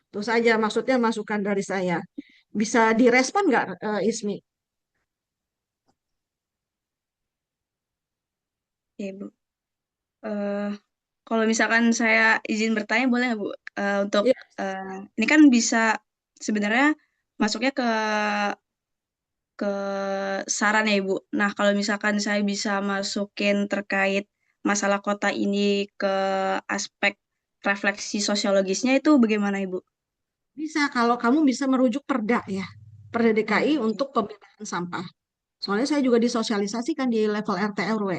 Itu saja maksudnya masukan dari saya. Bisa direspon nggak Ismi? Oke, Bu. Eh, Kalau misalkan saya izin bertanya, boleh nggak, Bu? Untuk Ya, ini kan bisa sebenarnya masuknya ke saran ya, Ibu. Nah, kalau misalkan saya bisa masukin terkait masalah kota ini ke aspek refleksi sosiologisnya itu bagaimana, Ibu? bisa kalau kamu bisa merujuk perda ya, Perda DKI Oke. untuk pemilahan sampah. Soalnya saya juga disosialisasikan di level RT RW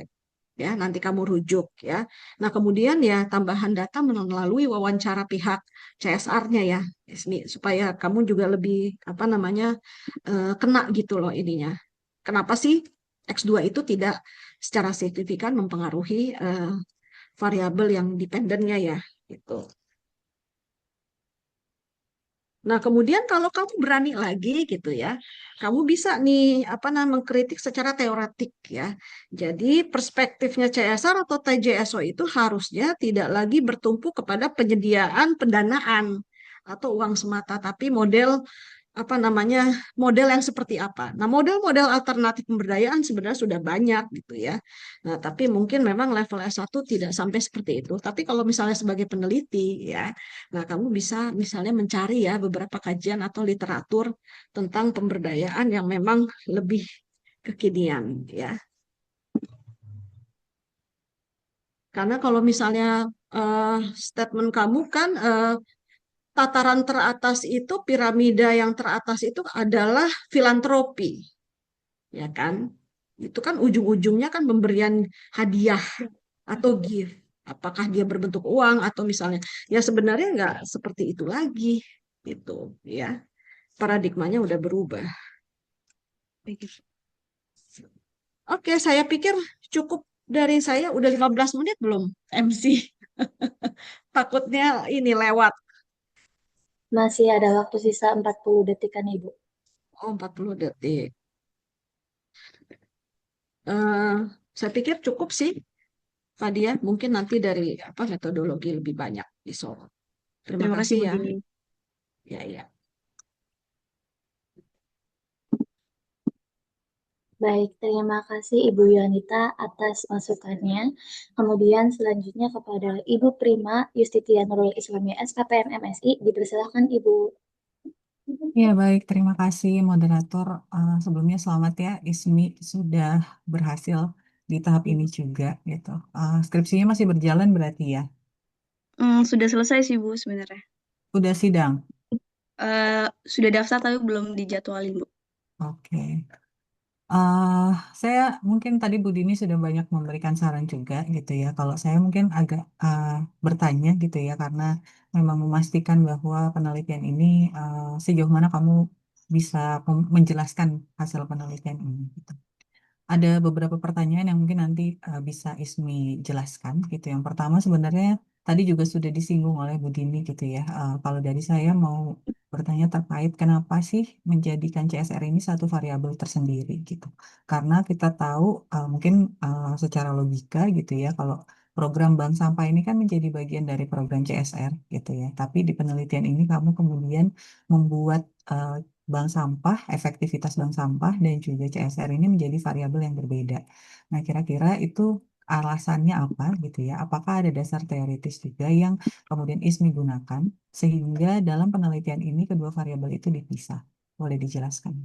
ya, nanti kamu rujuk ya. Nah, kemudian ya tambahan data melalui wawancara pihak CSR-nya ya, Ismi, supaya kamu juga lebih apa namanya kena gitu loh ininya. Kenapa sih X2 itu tidak secara signifikan mempengaruhi variabel yang dependennya ya gitu. Nah, kemudian kalau kamu berani lagi gitu ya, kamu bisa nih apa namanya mengkritik secara teoretik ya. Jadi perspektifnya CSR atau TJSO itu harusnya tidak lagi bertumpu kepada penyediaan pendanaan atau uang semata, tapi model apa namanya model yang seperti apa. Nah, model-model alternatif pemberdayaan sebenarnya sudah banyak gitu ya. Nah, tapi mungkin memang level S1 tidak sampai seperti itu. Tapi kalau misalnya sebagai peneliti ya, nah kamu bisa misalnya mencari ya beberapa kajian atau literatur tentang pemberdayaan yang memang lebih kekinian ya. Karena kalau misalnya statement kamu kan tataran teratas itu piramida yang teratas itu adalah filantropi. Ya kan? Itu kan ujung-ujungnya kan pemberian hadiah atau gift. Apakah dia berbentuk uang atau misalnya, ya sebenarnya nggak seperti itu lagi, gitu ya. Paradigmanya udah berubah. Baik. Oke, saya pikir cukup dari saya udah 15 menit belum MC. Takutnya ini lewat. Masih ada waktu sisa 40 detikan, Ibu. Oh, 40 detik. Eh, saya pikir cukup sih, Fadia. Mungkin nanti dari apa metodologi lebih banyak di Solo. Terima Terima kasih, kasih Bu ya. Dini. Ya, ya. Baik, terima kasih Ibu Yunita atas masukannya. Kemudian selanjutnya kepada Ibu Prima Yustitia Nurul Islamia SKPM MSI, dipersilakan Ibu. Ya, baik. Terima kasih, moderator. Sebelumnya selamat ya, Ismi sudah berhasil di tahap ini juga, gitu. Skripsinya masih berjalan berarti ya? Sudah selesai sih Bu sebenarnya. Udah sidang? Sudah daftar tapi belum dijadwalin Bu. Oke. eh saya mungkin tadi Bu Dini sudah banyak memberikan saran juga gitu ya. Kalau saya mungkin agak bertanya gitu ya, karena memang memastikan bahwa penelitian ini sejauh mana kamu bisa menjelaskan hasil penelitian ini, gitu. Ada beberapa pertanyaan yang mungkin nanti bisa Ismi jelaskan gitu. Yang pertama sebenarnya tadi juga sudah disinggung oleh Bu Dini gitu ya. Kalau dari saya mau bertanya terkait kenapa sih menjadikan CSR ini satu variabel tersendiri gitu. Karena kita tahu mungkin secara logika gitu ya, kalau program bank sampah ini kan menjadi bagian dari program CSR gitu ya. Tapi di penelitian ini kamu kemudian membuat bank sampah, efektivitas bank sampah dan juga CSR ini menjadi variabel yang berbeda. Nah, kira-kira itu alasannya apa gitu ya? Apakah ada dasar teoritis juga yang kemudian ISMI gunakan sehingga dalam penelitian ini kedua variabel itu dipisah? Boleh dijelaskan?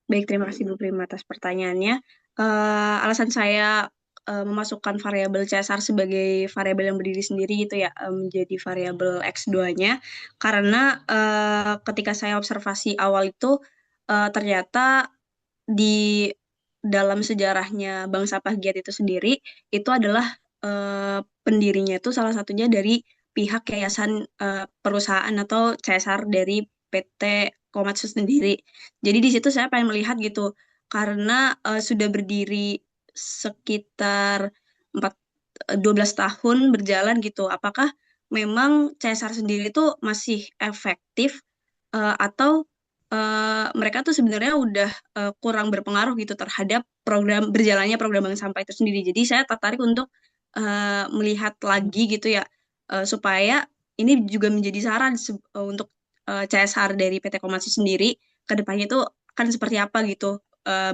Baik, terima kasih Bu Prima atas pertanyaannya. Alasan saya memasukkan variabel CSR sebagai variabel yang berdiri sendiri gitu ya, menjadi variabel X2-nya, karena ketika saya observasi awal itu ternyata di dalam sejarahnya Bank Sampah Giat itu sendiri, itu adalah pendirinya itu salah satunya dari pihak yayasan perusahaan atau CSR dari PT Komatsu sendiri. Jadi di situ saya pengen melihat gitu, karena sudah berdiri sekitar 4 12 tahun berjalan gitu. Apakah memang CSR sendiri itu masih efektif atau mereka tuh sebenarnya udah kurang berpengaruh gitu terhadap berjalannya program bank sampah itu sendiri. Jadi saya tertarik untuk melihat lagi gitu ya, supaya ini juga menjadi saran untuk CSR dari PT Komatsu sendiri ke depannya itu akan seperti apa gitu,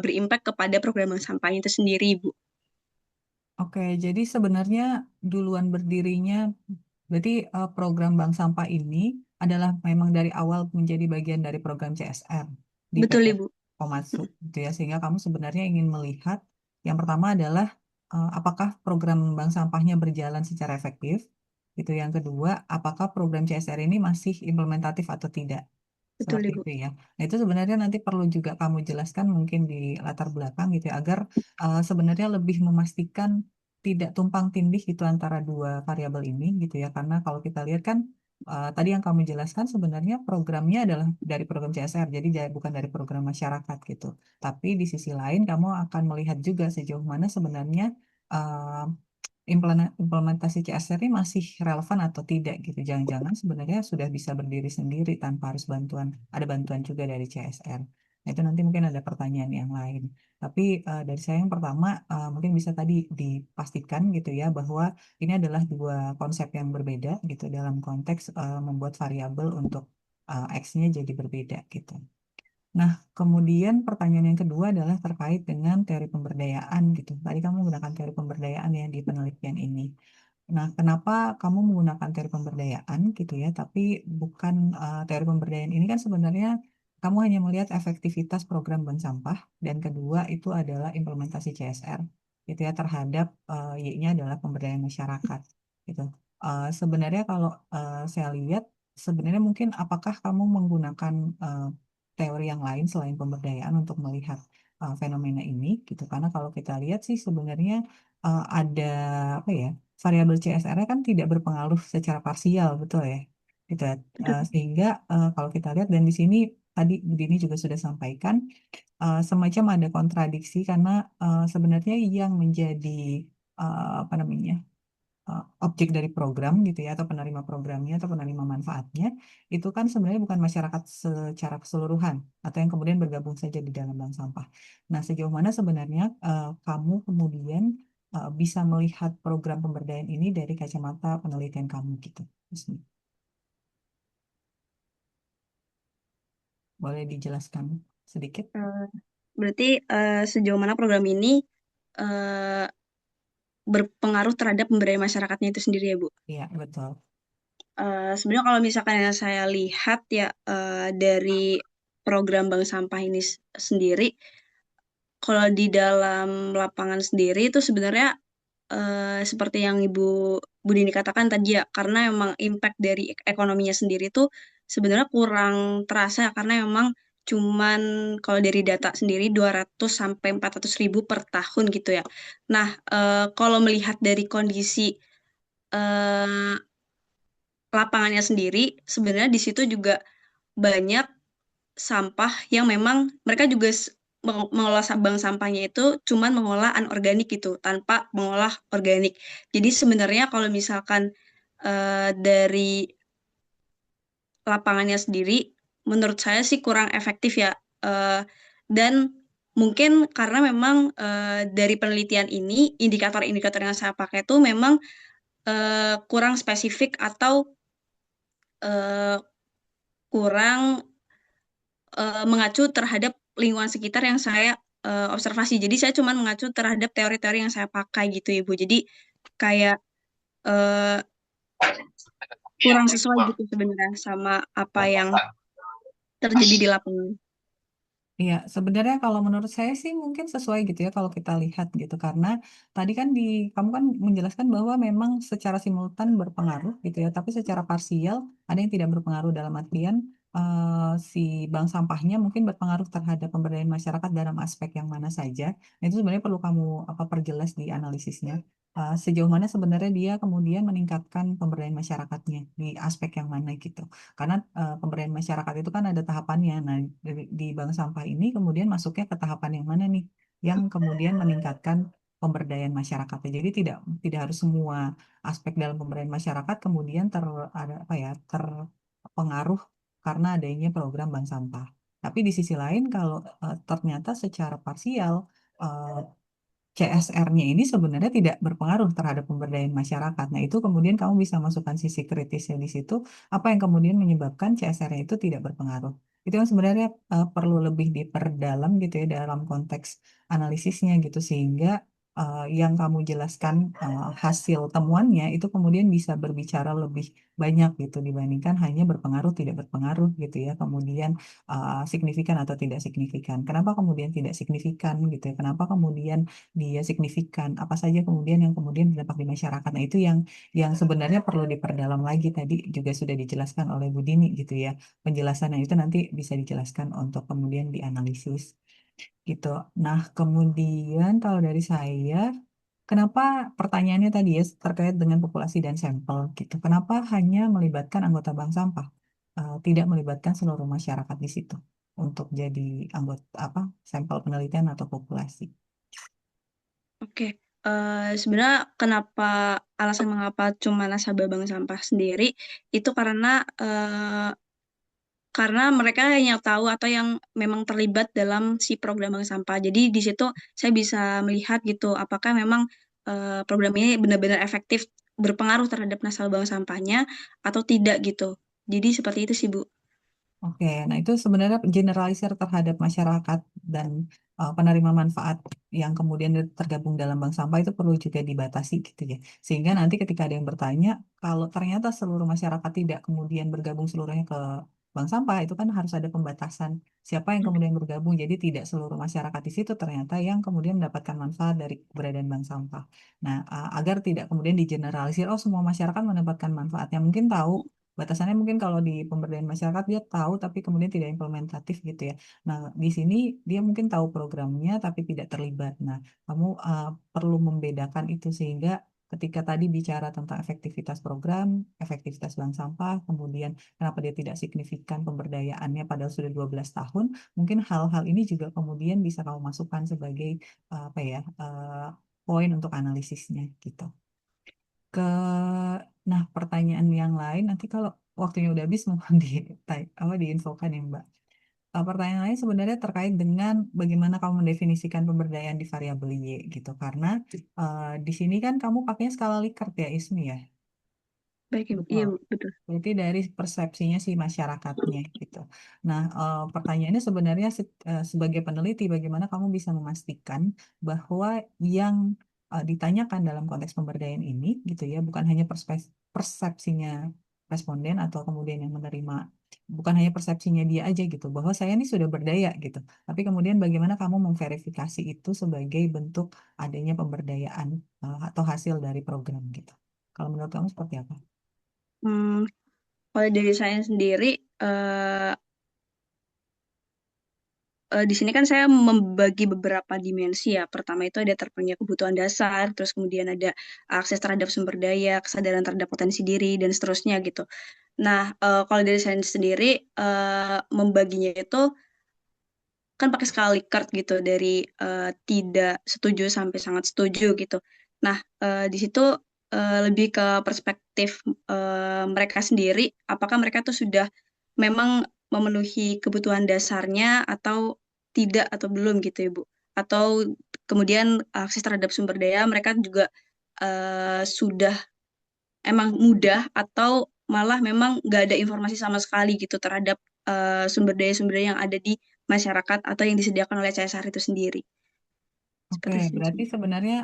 berimpact kepada program bank sampahnya itu sendiri, Bu. Oke, jadi sebenarnya duluan berdirinya berarti program bank sampah ini adalah memang dari awal menjadi bagian dari program CSR di PT Betul, Ibu. Komatsu gitu ya, sehingga kamu sebenarnya ingin melihat yang pertama adalah apakah program bank sampahnya berjalan secara efektif, itu yang kedua apakah program CSR ini masih implementatif atau tidak, Betul, seperti Ibu. itu ya. Nah, itu sebenarnya nanti perlu juga kamu jelaskan mungkin di latar belakang gitu ya, agar sebenarnya lebih memastikan tidak tumpang tindih gitu antara dua variabel ini gitu ya. Karena kalau kita lihat kan tadi yang kamu jelaskan sebenarnya programnya adalah dari program CSR, jadi bukan dari program masyarakat gitu. Tapi di sisi lain kamu akan melihat juga sejauh mana sebenarnya eh, implementasi CSR ini masih relevan atau tidak gitu. Jangan-jangan sebenarnya sudah bisa berdiri sendiri tanpa harus ada bantuan juga dari CSR. Nah, itu nanti mungkin ada pertanyaan yang lain. Tapi dari saya yang pertama mungkin bisa tadi dipastikan gitu ya bahwa ini adalah dua konsep yang berbeda gitu dalam konteks membuat variabel untuk X-nya jadi berbeda gitu. Nah, kemudian pertanyaan yang kedua adalah terkait dengan teori pemberdayaan gitu. Tadi kamu menggunakan teori pemberdayaan ya di penelitian ini. Nah, kenapa kamu menggunakan teori pemberdayaan gitu ya, tapi bukan teori pemberdayaan ini kan sebenarnya kamu hanya melihat efektivitas program bank sampah dan kedua itu adalah implementasi CSR gitu ya terhadap Y-nya adalah pemberdayaan masyarakat gitu. Sebenarnya kalau saya lihat sebenarnya mungkin apakah kamu menggunakan eh, teori yang lain selain pemberdayaan untuk melihat fenomena ini gitu, karena kalau kita lihat sih sebenarnya ada apa ya, variabel CSR kan tidak berpengaruh secara parsial, betul ya? Gitu. Betul. Sehingga kalau kita lihat dan di sini tadi Bu Dini juga sudah sampaikan semacam ada kontradiksi karena sebenarnya yang menjadi apa namanya objek dari program gitu ya atau penerima programnya atau penerima manfaatnya itu kan sebenarnya bukan masyarakat secara keseluruhan atau yang kemudian bergabung saja di dalam bank sampah. Nah, sejauh mana sebenarnya kamu kemudian bisa melihat program pemberdayaan ini dari kacamata penelitian kamu gitu? Husni? Boleh dijelaskan sedikit? Eh, Berarti sejauh mana program ini eh, berpengaruh terhadap pemberdayaan masyarakatnya itu sendiri ya, Bu? Iya, betul. Sebenarnya kalau misalkan yang saya lihat ya dari program bank sampah ini sendiri, kalau di dalam lapangan sendiri itu sebenarnya seperti yang Ibu Budini katakan tadi ya, karena memang impact dari ekonominya sendiri itu sebenarnya kurang terasa karena memang cuman kalau dari data sendiri 200 sampai 400 ribu per tahun gitu ya. Nah, kalau melihat dari kondisi eh, lapangannya sendiri, sebenarnya di situ juga banyak sampah yang memang mereka juga mengolah bank sampahnya itu cuman mengolah anorganik gitu tanpa mengolah organik. Jadi sebenarnya kalau misalkan dari lapangannya sendiri menurut saya sih kurang efektif ya. Eh, dan mungkin karena memang dari penelitian ini indikator-indikator yang saya pakai itu memang kurang spesifik atau eh, kurang mengacu terhadap lingkungan sekitar yang saya observasi. Jadi saya cuma mengacu terhadap teori-teori yang saya pakai gitu Ibu. Jadi kayak eh, kurang sesuai gitu sebenarnya sama apa yang terjadi di lapangan. Iya, sebenarnya kalau menurut saya sih mungkin sesuai gitu ya kalau kita lihat gitu karena tadi kan kamu kan menjelaskan bahwa memang secara simultan berpengaruh gitu ya, tapi secara parsial ada yang tidak berpengaruh dalam artian si bank sampahnya mungkin berpengaruh terhadap pemberdayaan masyarakat dalam aspek yang mana saja. Nah, itu sebenarnya perlu kamu perjelas di analisisnya. Sejauh mana sebenarnya dia kemudian meningkatkan pemberdayaan masyarakatnya di aspek yang mana gitu. Karena pemberdayaan masyarakat itu kan ada tahapannya. Nah, di bank sampah ini kemudian masuknya ke tahapan yang mana nih? Yang kemudian meningkatkan pemberdayaan masyarakatnya. Jadi tidak tidak harus semua aspek dalam pemberdayaan masyarakat kemudian ada apa ya terpengaruh karena adanya program bank sampah. Tapi di sisi lain kalau ternyata secara parsial eh, CSR-nya ini sebenarnya tidak berpengaruh terhadap pemberdayaan masyarakat. Nah, itu kemudian kamu bisa masukkan sisi kritisnya di situ, apa yang kemudian menyebabkan CSR-nya itu tidak berpengaruh. Itu yang sebenarnya perlu lebih diperdalam gitu ya dalam konteks analisisnya gitu, sehingga yang kamu jelaskan hasil temuannya itu kemudian bisa berbicara lebih banyak gitu dibandingkan hanya berpengaruh tidak berpengaruh gitu ya. Kemudian signifikan atau tidak signifikan. Kenapa kemudian tidak signifikan gitu ya? Kenapa kemudian dia signifikan apa saja kemudian yang kemudian berdampak di masyarakat. Nah, itu yang sebenarnya perlu diperdalam lagi tadi juga sudah dijelaskan oleh Bu Dini gitu ya. Penjelasannya itu nanti bisa dijelaskan untuk kemudian dianalisis gitu. Nah, kemudian kalau dari saya, kenapa pertanyaannya tadi ya terkait dengan populasi dan sampel gitu. Kenapa hanya melibatkan anggota bank sampah, tidak melibatkan seluruh masyarakat di situ untuk jadi anggota apa sampel penelitian atau populasi? Oke, sebenarnya kenapa alasan mengapa cuma nasabah bank sampah sendiri itu karena mereka yang tahu atau yang memang terlibat dalam si program bank sampah. Jadi di situ saya bisa melihat gitu apakah memang program ini benar-benar efektif berpengaruh terhadap nasabah bank sampahnya atau tidak gitu. Jadi seperti itu sih Bu. Oke, nah itu sebenarnya generalisir terhadap masyarakat dan penerima manfaat yang kemudian tergabung dalam bank sampah itu perlu juga dibatasi gitu ya. Sehingga nanti ketika ada yang bertanya, kalau ternyata seluruh masyarakat tidak kemudian bergabung seluruhnya ke bank sampah, itu kan harus ada pembatasan siapa yang kemudian bergabung. Jadi tidak seluruh masyarakat di situ ternyata yang kemudian mendapatkan manfaat dari keberadaan bank sampah. Nah, agar tidak kemudian digeneralisir, oh semua masyarakat mendapatkan manfaatnya. Mungkin tahu batasannya mungkin kalau di pemberdayaan masyarakat dia tahu tapi kemudian tidak implementatif gitu ya. Nah, di sini dia mungkin tahu programnya tapi tidak terlibat. Nah, kamu perlu membedakan itu sehingga ketika tadi bicara tentang efektivitas program, efektivitas bank sampah, kemudian kenapa dia tidak signifikan pemberdayaannya padahal sudah 12 tahun, mungkin hal-hal ini juga kemudian bisa kamu masukkan sebagai apa ya, poin untuk analisisnya gitu. Ke Nah, pertanyaan yang lain nanti kalau waktunya udah habis mohon diinfokan ya Mbak. Pertanyaan lain sebenarnya terkait dengan bagaimana kamu mendefinisikan pemberdayaan di variabel Y gitu. Karena di sini kan kamu pakainya skala Likert ya Ismi ya. Baik Ibu. Betul. Iya Bu, betul. Berarti dari persepsinya si masyarakatnya gitu. Nah, pertanyaannya sebenarnya sebagai peneliti, bagaimana kamu bisa memastikan bahwa yang ditanyakan dalam konteks pemberdayaan ini, gitu ya, bukan hanya persepsinya responden atau kemudian yang menerima, bukan hanya persepsinya dia aja gitu, bahwa saya ini sudah berdaya gitu. Tapi kemudian bagaimana kamu memverifikasi itu sebagai bentuk adanya pemberdayaan atau hasil dari program gitu. Kalau menurut kamu seperti apa? Hmm, kalau dari saya sendiri, eh, di sini kan saya membagi beberapa dimensi ya. Pertama itu ada terpenuhnya kebutuhan dasar, terus kemudian ada akses terhadap sumber daya, kesadaran terhadap potensi diri, dan seterusnya gitu. Nah, kalau dari saya sendiri, membaginya itu kan pakai skala Likert gitu, dari tidak setuju sampai sangat setuju gitu. Nah, di situ lebih ke perspektif mereka sendiri, apakah mereka tuh sudah memang memenuhi kebutuhan dasarnya atau tidak atau belum gitu Ibu. Atau kemudian akses terhadap sumber daya mereka juga sudah emang mudah atau malah memang nggak ada informasi sama sekali gitu terhadap sumber daya yang ada di masyarakat atau yang disediakan oleh CSR itu sendiri. Oke, Seperti itu. berarti sebenarnya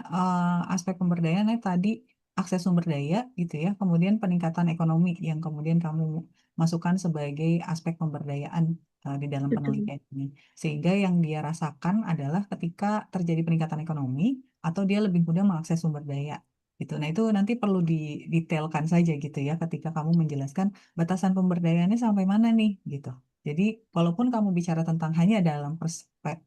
aspek pemberdayaannya tadi akses sumber daya gitu ya, kemudian peningkatan ekonomi yang kemudian kamu masukkan sebagai aspek pemberdayaan di dalam Betul. penelitian ini. Sehingga yang dia rasakan adalah ketika terjadi peningkatan ekonomi atau dia lebih mudah mengakses sumber daya gitu. Nah, itu nanti perlu didetailkan saja gitu ya ketika kamu menjelaskan batasan pemberdayaannya sampai mana nih gitu. Jadi, walaupun kamu bicara tentang hanya dalam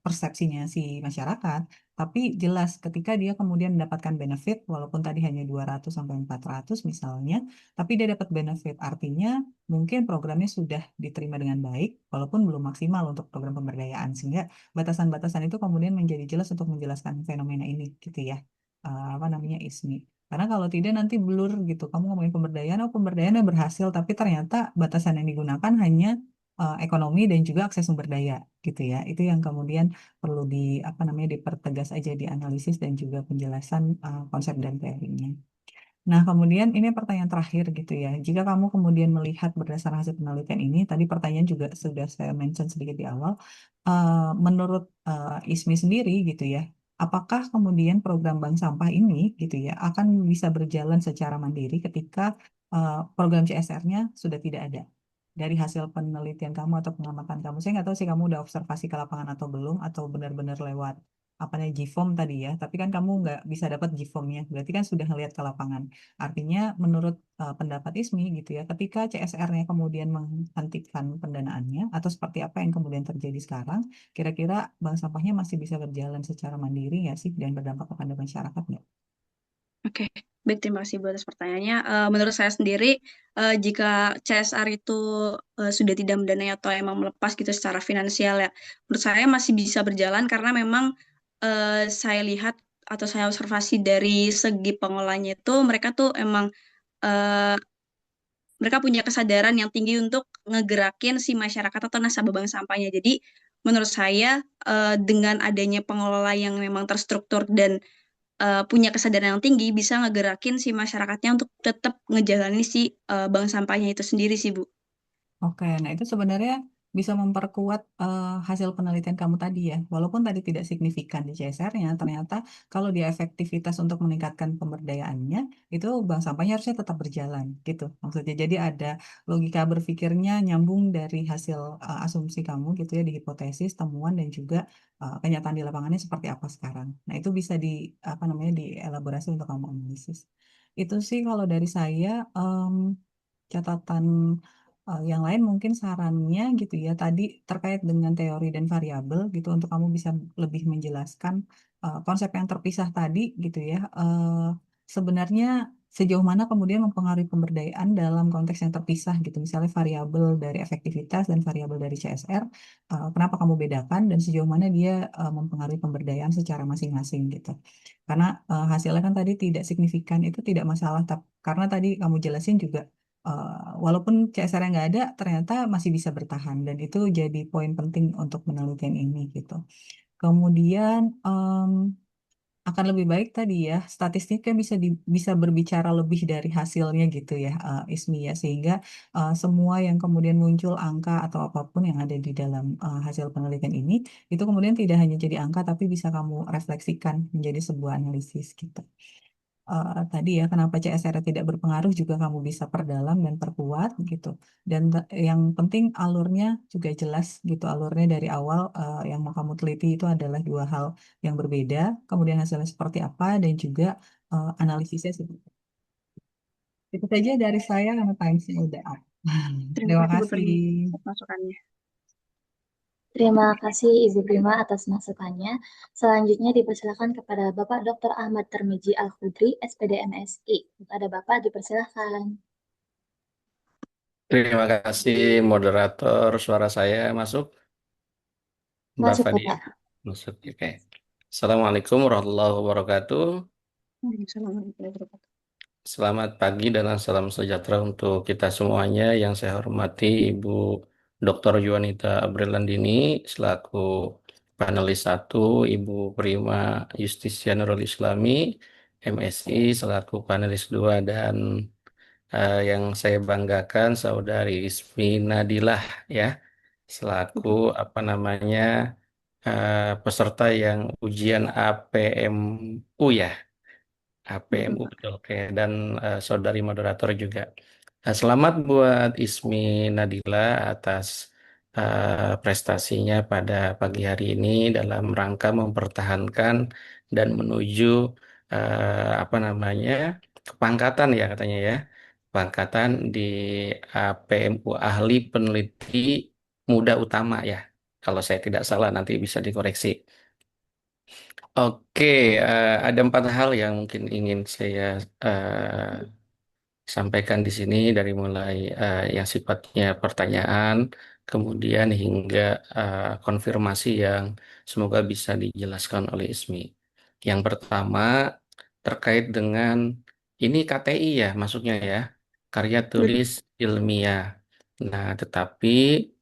persepsinya si masyarakat, tapi jelas ketika dia kemudian mendapatkan benefit, walaupun tadi hanya 200 sampai 400 misalnya, tapi dia dapat benefit. Artinya mungkin programnya sudah diterima dengan baik, walaupun belum maksimal untuk program pemberdayaan. Sehingga batasan-batasan itu kemudian menjadi jelas untuk menjelaskan fenomena ini gitu ya. Apa namanya ISMI. Karena kalau tidak nanti blur gitu. Kamu ngomongin pemberdayaan, oh pemberdayaan yang berhasil, tapi ternyata batasan yang digunakan hanya ekonomi dan juga akses sumber daya gitu ya. Itu yang kemudian perlu apa namanya dipertegas aja di analisis dan juga penjelasan konsep dan teorinya. Nah, kemudian ini pertanyaan terakhir gitu ya. Jika kamu kemudian melihat berdasarkan hasil penelitian ini, tadi pertanyaan juga sudah saya mention sedikit di awal, menurut ISMI sendiri gitu ya, apakah kemudian program bank sampah ini gitu ya akan bisa berjalan secara mandiri ketika program CSR-nya sudah tidak ada? Dari hasil penelitian kamu atau pengamatan kamu, saya nggak tahu sih kamu udah observasi ke lapangan atau belum, atau benar-benar lewat apa namanya GFOM tadi ya, tapi kan kamu nggak bisa dapat GFOM-nya, berarti kan sudah ngelihat ke lapangan. Artinya menurut pendapat ISMI gitu ya, ketika CSR-nya kemudian menghentikan pendanaannya atau seperti apa yang kemudian terjadi sekarang, kira-kira bank sampahnya masih bisa berjalan secara mandiri nggak sih dan berdampak kepada masyarakat nggak? Oke, baik, terima kasih buat atas pertanyaannya. Menurut saya sendiri, jika CSR itu sudah tidak mendanai atau emang melepas gitu secara finansial ya, menurut saya masih bisa berjalan karena memang saya lihat atau saya observasi dari segi pengolahnya itu mereka tuh emang eh, mereka punya kesadaran yang tinggi untuk ngegerakin si masyarakat atau nasabah bank sampahnya. Jadi menurut saya dengan adanya pengelola yang memang terstruktur dan punya kesadaran yang tinggi bisa ngegerakin si masyarakatnya untuk tetap ngejalanin si bank sampahnya itu sendiri sih Bu. Oke, nah itu sebenarnya bisa memperkuat hasil penelitian kamu tadi ya. Walaupun tadi tidak signifikan di CSR-nya, ternyata kalau dia efektivitas untuk meningkatkan pemberdayaannya, itu bank sampahnya harusnya tetap berjalan gitu. Maksudnya jadi ada logika berpikirnya nyambung dari hasil asumsi kamu gitu ya, di hipotesis, temuan dan juga kenyataan di lapangannya seperti apa sekarang. Nah, itu bisa apa namanya dielaborasi untuk kamu analisis. Itu sih kalau dari saya catatan. Yang lain mungkin sarannya gitu ya, tadi terkait dengan teori dan variabel gitu untuk kamu bisa lebih menjelaskan konsep yang terpisah tadi gitu ya. Sebenarnya sejauh mana kemudian mempengaruhi pemberdayaan dalam konteks yang terpisah gitu, misalnya variabel dari efektivitas dan variabel dari CSR, kenapa kamu bedakan dan sejauh mana dia mempengaruhi pemberdayaan secara masing-masing gitu. Karena hasilnya kan tadi tidak signifikan itu tidak masalah, karena tadi kamu jelasin juga walaupun CSR yang nggak ada, ternyata masih bisa bertahan dan itu jadi poin penting untuk penelitian ini gitu. Kemudian akan lebih baik tadi ya statistiknya bisa berbicara lebih dari hasilnya gitu ya ISMI ya sehingga semua yang kemudian muncul angka atau apapun yang ada di dalam hasil penelitian ini itu kemudian tidak hanya jadi angka tapi bisa kamu refleksikan menjadi sebuah analisis gitu. tadi ya kenapa CSR tidak berpengaruh juga kamu bisa perdalam dan perkuat gitu. Dan yang penting alurnya juga jelas gitu. Alurnya dari awal yang mau kamu teliti itu adalah dua hal yang berbeda. Kemudian hasilnya seperti apa dan juga analisisnya seperti apa. Itu saja dari saya karena time-nya udah up. Terima Terima kasih Bu kasih. Prima atas masukannya. Terima kasih Ibu Prima atas masukannya. Selanjutnya dipersilakan kepada Bapak Dr. Ahmad Termizi Al-Khudri, SPD MSI. Kepada Bapak dipersilakan. Terima kasih moderator. Suara saya masuk, Mbak Masuk Fadia? Bapak. Masuk. Oke. Assalamualaikum warahmatullahi wabarakatuh. Waalaikumsalam warahmatullahi wabarakatuh. Selamat pagi dan salam sejahtera untuk kita semuanya. Yang saya hormati Ibu Dr. Yuanita Abrilandini selaku panelis 1, Ibu Prima Justisia Nurul Islami, MSI selaku panelis 2, dan yang saya banggakan Saudari Ismi Nadilah ya selaku apa namanya peserta yang ujian APMU ya. Betul, APMU Pak. betul, oke, dan saudari moderator juga. Selamat buat Ismi Nadila atas prestasinya pada pagi hari ini dalam rangka mempertahankan dan menuju apa namanya kepangkatan ya katanya ya, kepangkatan di APMU ahli peneliti muda utama ya. Kalau saya tidak salah nanti bisa dikoreksi. Oke, ada 4 hal yang mungkin ingin saya sampaikan di sini dari mulai yang sifatnya pertanyaan, kemudian hingga konfirmasi yang semoga bisa dijelaskan oleh Ismi. Yang pertama terkait dengan ini KTI ya, masuknya ya, karya Betul. tulis ilmiah. Nah, tetapi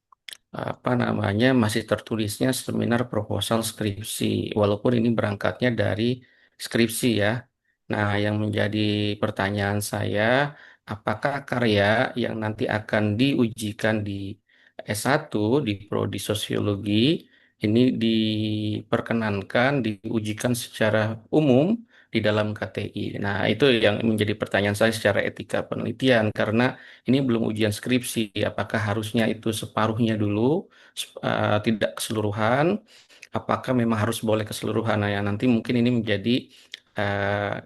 apa namanya masih tertulisnya seminar proposal skripsi walaupun ini berangkatnya dari skripsi ya. Nah, yang menjadi pertanyaan saya, apakah karya yang nanti akan diujikan di S1 di prodi sosiologi ini diperkenankan diujikan secara umum di dalam KTI. Nah, itu yang menjadi pertanyaan saya secara etika penelitian karena ini belum ujian skripsi, apakah harusnya itu separuhnya dulu, tidak keseluruhan, apakah memang harus boleh keseluruhan? Nah, ya, nanti mungkin ini menjadi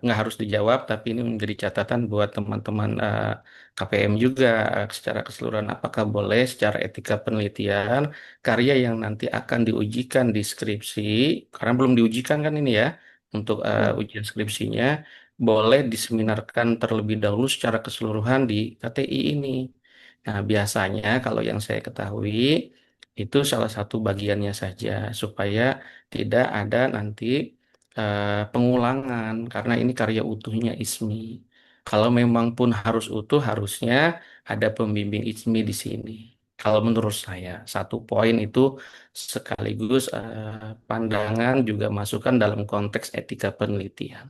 nggak harus dijawab, tapi ini menjadi catatan buat teman-teman KPM juga secara keseluruhan, apakah boleh secara etika penelitian karya yang nanti akan diujikan di skripsi, karena belum diujikan kan ini ya, untuk Betul. ujian skripsinya, boleh diseminarkan terlebih dahulu secara keseluruhan di KTI ini. Nah, biasanya kalau yang saya ketahui itu salah satu bagiannya saja supaya tidak ada nanti pengulangan karena ini karya utuhnya ISMI. Kalau memang pun harus utuh harusnya ada pembimbing ISMI di sini. Kalau menurut saya satu poin itu sekaligus pandangan juga masukan dalam konteks etika penelitian.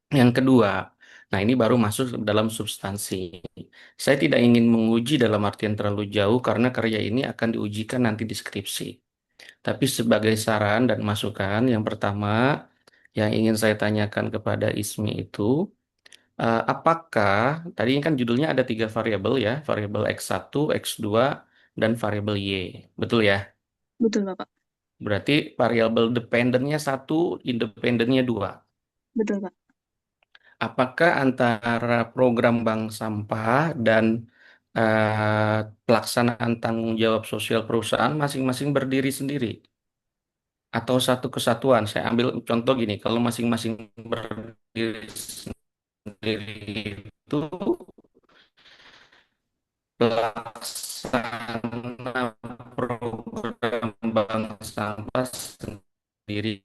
Yang kedua, nah ini baru masuk dalam substansi. Saya tidak ingin menguji dalam artian terlalu jauh karena karya ini akan diujikan nanti di skripsi. Tapi sebagai saran dan masukan, yang pertama yang ingin saya tanyakan kepada Ismi itu, apakah tadi kan judulnya ada 3 variabel ya, variabel X1, X2, dan variabel Y. Betul ya? Betul, Bapak. Berarti variabel dependennya 1, independennya 2. Betul, Pak. Apakah antara program bank sampah dan pelaksanaan tanggung jawab sosial perusahaan masing-masing berdiri sendiri atau satu kesatuan? Saya ambil contoh gini, kalau masing-masing berdiri sendiri itu pelaksana program bank sampah sendiri,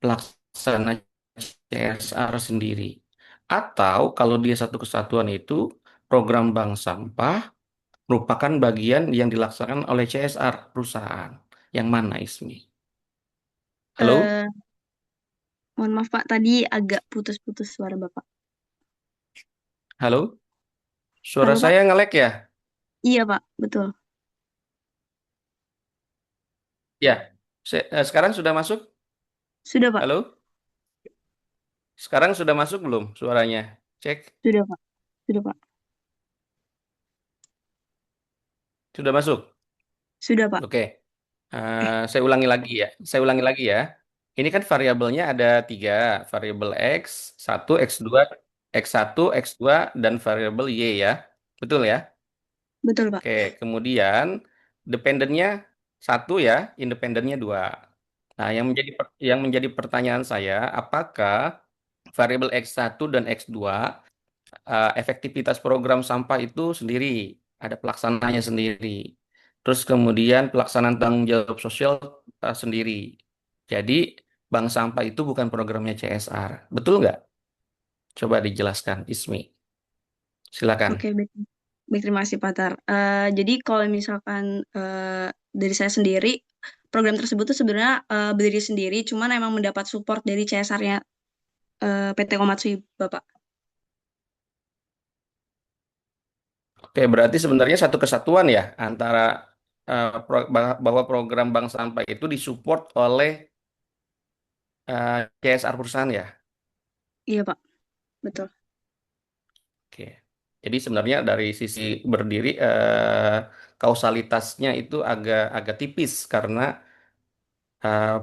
pelaksana CSR sendiri. Atau kalau dia satu kesatuan itu program bank sampah merupakan bagian yang dilaksanakan oleh CSR perusahaan. Yang mana Ismi? Halo? Eh, Mohon maaf, Pak. Tadi agak putus-putus suara Bapak. Halo? Suara Halo, Pak. saya ngelek ya? Iya, Pak. Betul. Ya. Sekarang sudah masuk? Sudah, Pak. Halo? Sekarang sudah masuk belum suaranya? Cek. Sudah, Pak. Sudah, Pak. Sudah masuk? Sudah, Pak. Oke. Saya ulangi lagi ya. Saya ulangi lagi ya. Ini kan variabelnya ada 3. Variabel X, 1, X2, X1, X2, dan variabel Y ya. Betul ya? Betul, Pak. Oke. Kemudian dependennya 1 ya, independennya 2. Nah, yang menjadi pertanyaan saya, apakah variabel X1 dan X2 efektivitas program sampah itu sendiri, ada pelaksananya sendiri. Terus kemudian pelaksanaan tanggung jawab sosial sendiri. Jadi bank sampah itu bukan programnya CSR. Betul nggak? Coba dijelaskan, Ismi. Oke, Silakan. baik. Baik, terima kasih, Pak Tar. Jadi kalau misalkan dari saya sendiri, program tersebut tuh sebenarnya berdiri sendiri, cuman emang mendapat support dari CSR-nya PT Komatsui, Bapak. Oke, berarti sebenarnya satu kesatuan ya antara bahwa program bank sampah itu disupport oleh CSR perusahaan ya. Iya, Pak. Betul. Oke. Jadi sebenarnya dari sisi berdiri kausalitasnya itu agak agak tipis karena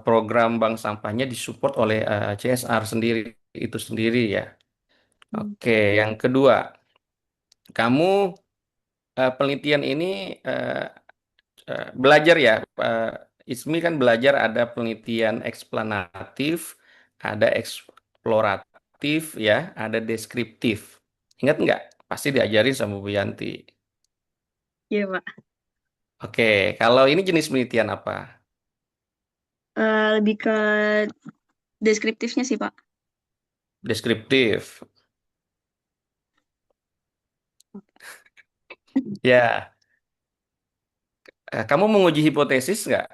program bank sampahnya disupport oleh CSR sendiri itu sendiri ya. Hmm. Oke, yang kedua, kamu penelitian ini eh, belajar ya, Ismi kan belajar ada penelitian eksplanatif, ada eksploratif ya, ada deskriptif. Ingat nggak? Pasti diajarin sama Bu Yanti. Iya, Pak. Oke, kalau ini jenis penelitian apa? Lebih ke deskriptifnya sih, Pak. Deskriptif. Ya, kamu menguji hipotesis nggak?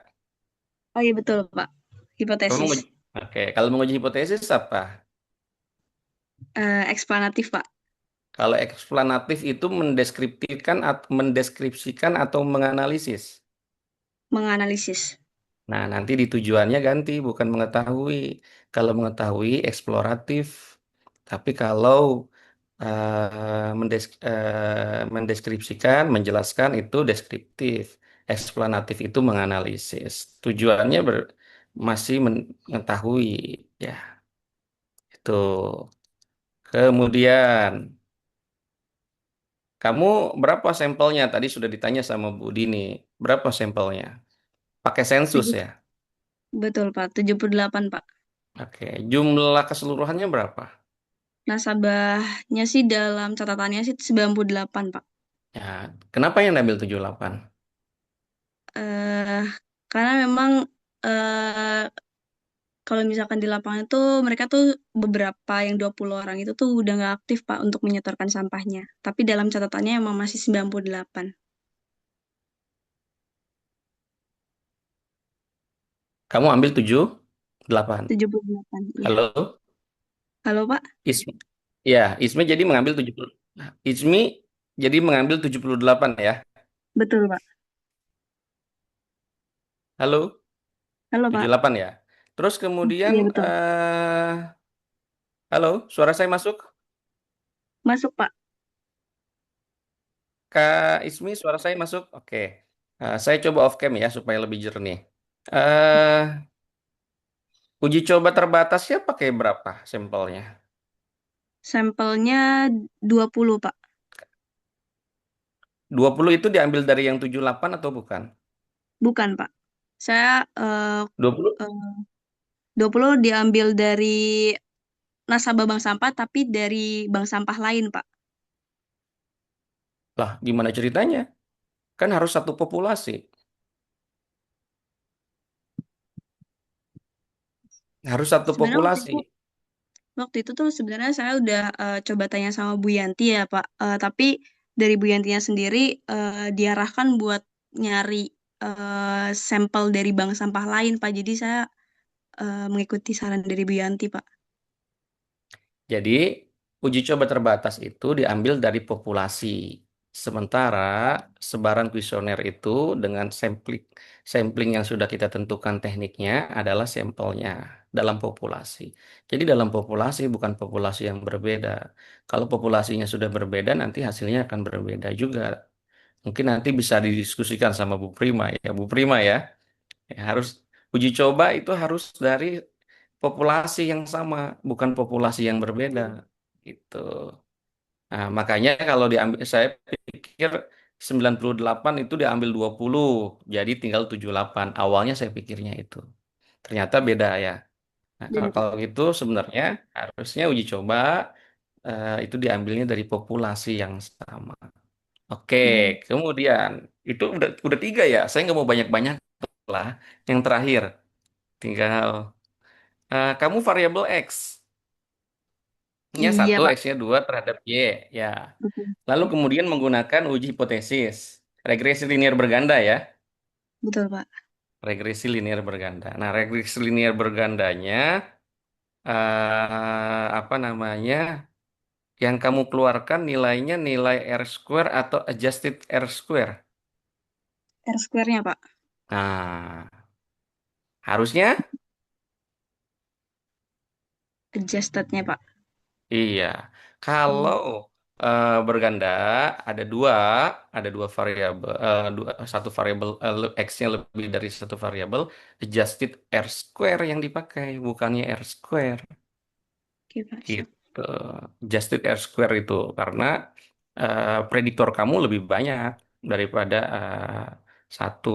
Oh iya, betul, Pak. Kamu Hipotesis. menguji, oke, kalau menguji hipotesis apa? Eksplanatif, Pak. Kalau eksplanatif itu mendeskripsikan atau menganalisis. Menganalisis. Nah, nanti di tujuannya ganti, bukan mengetahui. Kalau mengetahui, eksploratif. Tapi kalau mendeskripsikan, menjelaskan itu deskriptif. Eksplanatif itu menganalisis. Tujuannya masih mengetahui. Ya, itu. Kemudian, kamu berapa sampelnya? Tadi sudah ditanya sama Bu Dini. Berapa sampelnya? Pakai sensus Tujuh- ya? Betul, Pak. 78, Pak. Oke, jumlah keseluruhannya berapa? Nasabahnya sih dalam catatannya sih 98, Pak. Ya, kenapa yang ambil 78? eh Karena memang eh kalau misalkan di lapangan tuh mereka tuh beberapa yang 20 orang itu tuh udah nggak aktif, Pak, untuk menyetorkan sampahnya. Tapi dalam catatannya emang masih 98. Kamu ambil 78. 78, iya. Halo? Halo, Pak? Ismi. Ya, Ismi jadi mengambil 70. Ismi jadi mengambil 78 ya. Betul, Pak. Halo? Halo, tujuh Pak. puluh delapan ya. Terus kemudian Iya, betul. halo, suara saya masuk? Masuk, Pak. Kak Ismi, suara saya masuk? Oke. Saya coba off cam ya supaya lebih jernih. eh Uji coba terbatasnya pakai berapa sampelnya? Sampelnya 20, Pak. 20 itu diambil dari yang 78 atau bukan? Bukan, Pak. Saya 20? eh, 20 diambil dari nasabah bank sampah, tapi dari bank sampah lain, Pak. Lah, gimana ceritanya? Kan harus satu populasi. Harus satu Sebenarnya populasi. waktu itu tuh sebenarnya saya udah coba tanya sama Bu Yanti ya, Pak. Tapi dari Bu Yantinya sendiri diarahkan buat nyari sampel dari bank sampah lain, Pak. Jadi saya mengikuti saran dari Bu Yanti, Pak. Jadi, uji coba terbatas itu diambil dari populasi. Sementara sebaran kuesioner itu dengan sampling yang sudah kita tentukan tekniknya adalah sampelnya dalam populasi. Jadi dalam populasi bukan populasi yang berbeda. Kalau populasinya sudah berbeda, nanti hasilnya akan berbeda juga. Mungkin nanti bisa didiskusikan sama Bu Prima ya, Bu Prima ya. Ya, harus uji coba itu harus dari populasi yang sama, bukan populasi yang berbeda. Gitu. Nah, makanya kalau diambil, saya pikir 98 itu diambil 20, jadi tinggal 78. Awalnya saya pikirnya itu. Ternyata beda ya. Nah, kalau Beda, Pak. kalau gitu sebenarnya harusnya uji coba itu diambilnya dari populasi yang sama. Oke, Hmm. kemudian itu udah tiga ya. Saya nggak mau banyak-banyak lah. Yang terakhir, tinggal kamu variabel X-nya Iya, satu, Pak. X-nya 2 terhadap Y. Ya. Betul. Lalu kemudian menggunakan uji hipotesis. Regresi linear berganda ya. Betul, Pak. Regresi linear berganda. Nah, regresi linear bergandanya, apa namanya, yang kamu keluarkan nilainya nilai R square atau adjusted R square. R square-nya, Pak. Nah, harusnya Adjusted-nya, Pak. iya. Hmm. Kalau berganda ada dua variabel, satu variabel x-nya lebih dari satu variabel, adjusted R square yang dipakai, bukannya R square. Oke, Pak. Siap. Gitu. Adjusted R square itu karena prediktor kamu lebih banyak daripada satu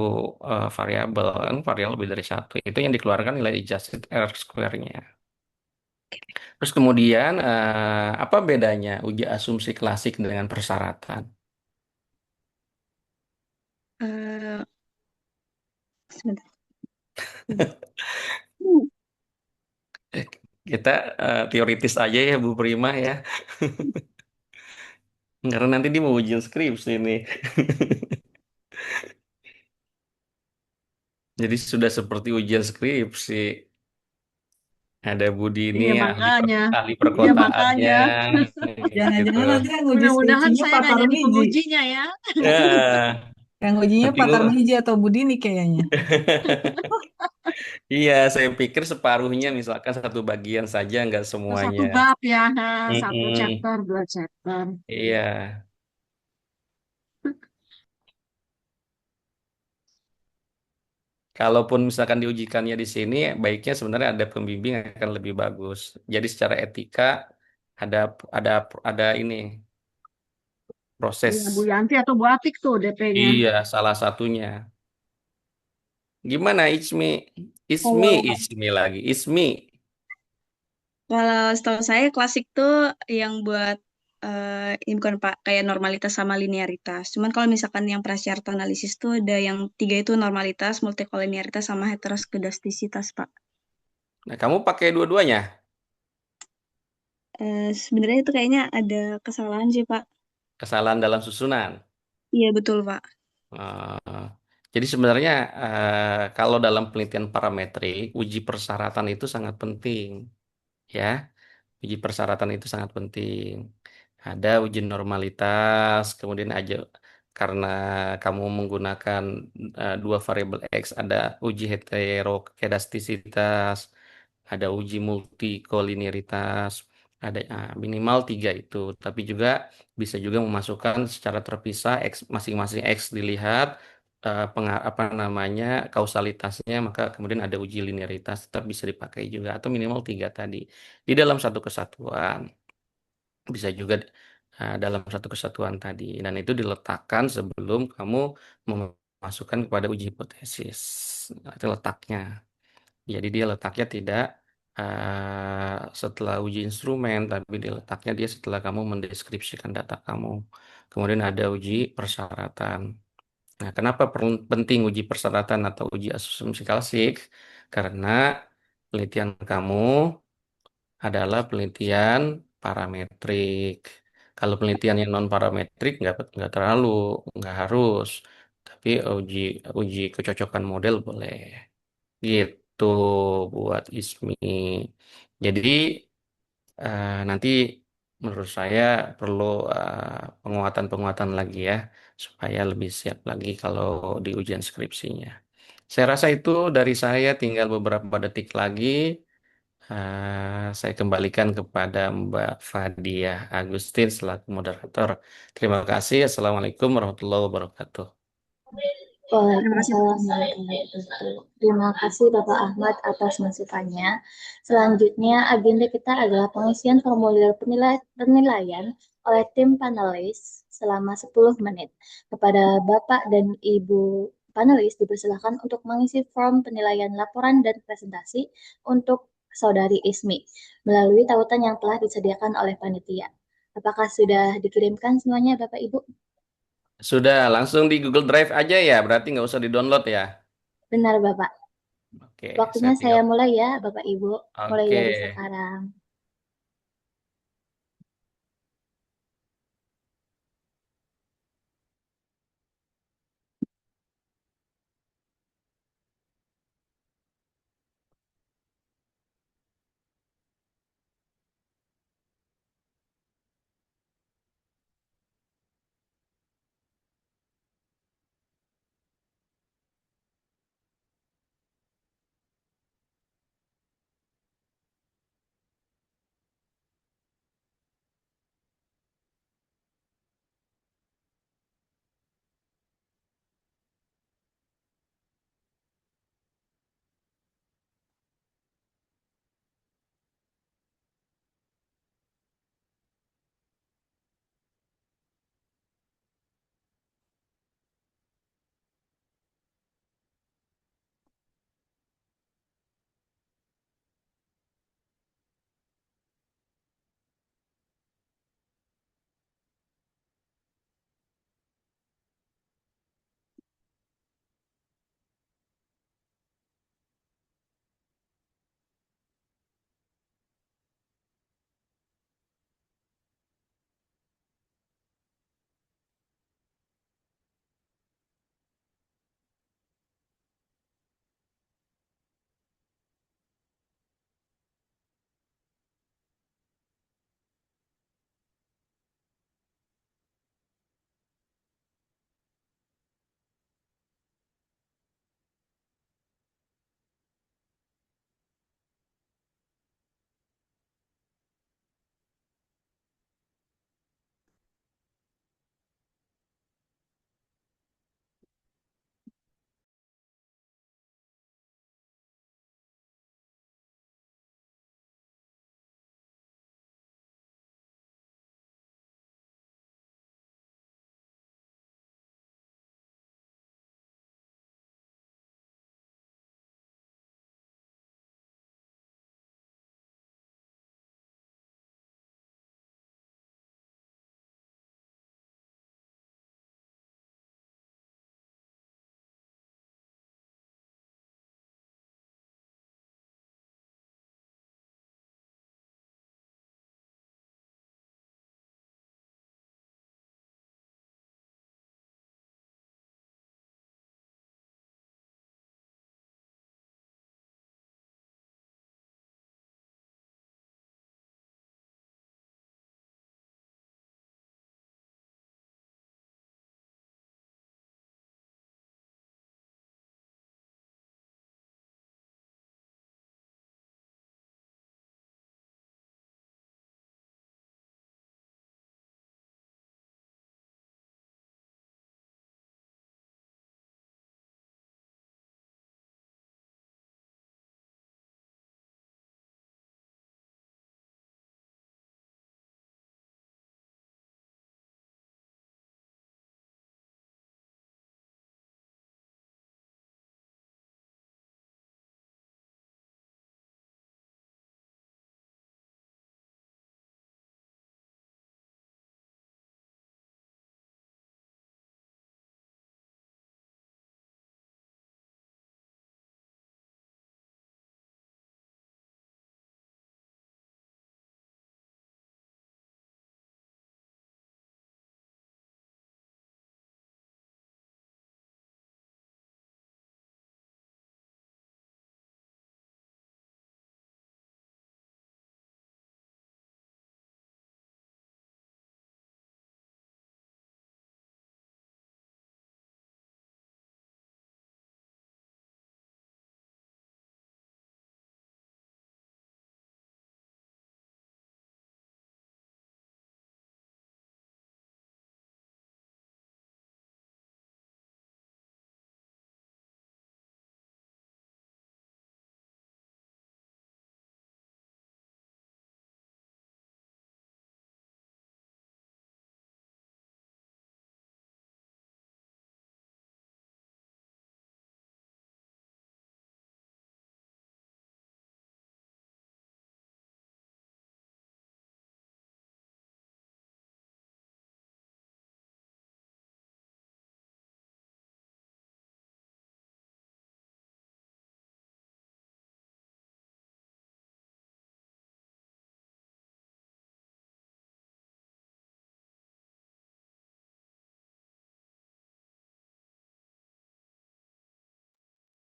variabel, kan variabel lebih dari satu. Itu yang dikeluarkan nilai adjusted R square-nya. Terus kemudian apa bedanya uji asumsi klasik dengan persyaratan? Eh, Sebentar. Hmm. Eh, Kita teoritis aja ya Bu Prima ya. Karena nanti dia mau ujian skripsi nih. Jadi sudah seperti ujian skripsi. Ada Budi ini Iya ahli, makanya, ahli iya perkotaannya makanya. gitu. Jangan-jangan nanti yang uji Mudah-mudahan skripsinya saya Pak nggak jadi Tarmiji. pengujinya ya. Ya, Yang ujinya nanti Pak gua, Tarmiji atau Budini kayaknya. iya saya pikir separuhnya misalkan satu bagian saja nggak Satu semuanya. bab ya, nah, satu Mm-mm. chapter, dua chapter. Iya. Kalaupun misalkan diujikannya di sini, baiknya sebenarnya ada pembimbing akan lebih bagus. Jadi secara etika ada ada ada ini Iya, Bu proses. Yanti atau Bu Atik tuh DP-nya. Iya, salah satunya. Gimana Ismi? Ismi, Kalau Ismi lagi. Ismi. kalau setahu saya klasik tuh yang buat ini bukan Pak, kayak normalitas sama linearitas. Cuman kalau misalkan yang prasyarat analisis tuh ada yang tiga itu normalitas, multikolinearitas sama heteroskedastisitas, Pak. Nah, kamu pakai dua-duanya. Sebenarnya itu kayaknya ada kesalahan sih, Pak. Kesalahan dalam susunan. Iya, betul, Pak. Eh, jadi sebenarnya kalau dalam penelitian parametrik, uji persyaratan itu sangat penting, ya. Uji persyaratan itu sangat penting. Ada uji normalitas, kemudian aja karena kamu menggunakan dua variabel X, ada uji heterokedastisitas, ada uji multikolinearitas, ada minimal tiga itu. Tapi juga bisa juga memasukkan secara terpisah X, masing-masing X dilihat apa namanya kausalitasnya, maka kemudian ada uji linearitas tetap bisa dipakai juga atau minimal tiga tadi di dalam satu kesatuan. Bisa juga dalam satu kesatuan tadi. Dan itu diletakkan sebelum kamu memasukkan kepada uji hipotesis. Nah, itu letaknya. Jadi dia letaknya tidak setelah uji instrumen, tapi dia letaknya dia setelah kamu mendeskripsikan data kamu. Kemudian ada uji persyaratan. Nah, kenapa penting uji persyaratan atau uji asumsi klasik? Karena penelitian kamu adalah penelitian parametrik. Kalau penelitian yang non parametrik nggak terlalu, nggak harus. Tapi uji uji kecocokan model boleh. Gitu buat ISMI. Jadi nanti menurut saya perlu penguatan-penguatan lagi ya, supaya lebih siap lagi kalau di ujian skripsinya. Saya rasa itu dari saya, tinggal beberapa detik lagi. Saya kembalikan kepada Mbak Fadia Agustin selaku moderator. Terima kasih. Assalamualaikum warahmatullahi wabarakatuh. Terima kasih. Waalaikumsalam warahmatullahi wabarakatuh. Terima kasih Bapak Ahmad atas masukannya. Selanjutnya, agenda kita adalah pengisian formulir penilaian oleh tim panelis selama 10 menit. Kepada Bapak dan Ibu panelis dipersilakan untuk mengisi form penilaian laporan dan presentasi untuk Saudari Ismi melalui tautan yang telah disediakan oleh panitia. Apakah sudah dikirimkan semuanya Bapak Ibu? Sudah, langsung di Google Drive aja ya, berarti nggak usah di-download ya. Benar Bapak. Oke, Waktunya saya saya tinggal. mulai ya, Bapak Ibu. Mulai Oke. dari sekarang.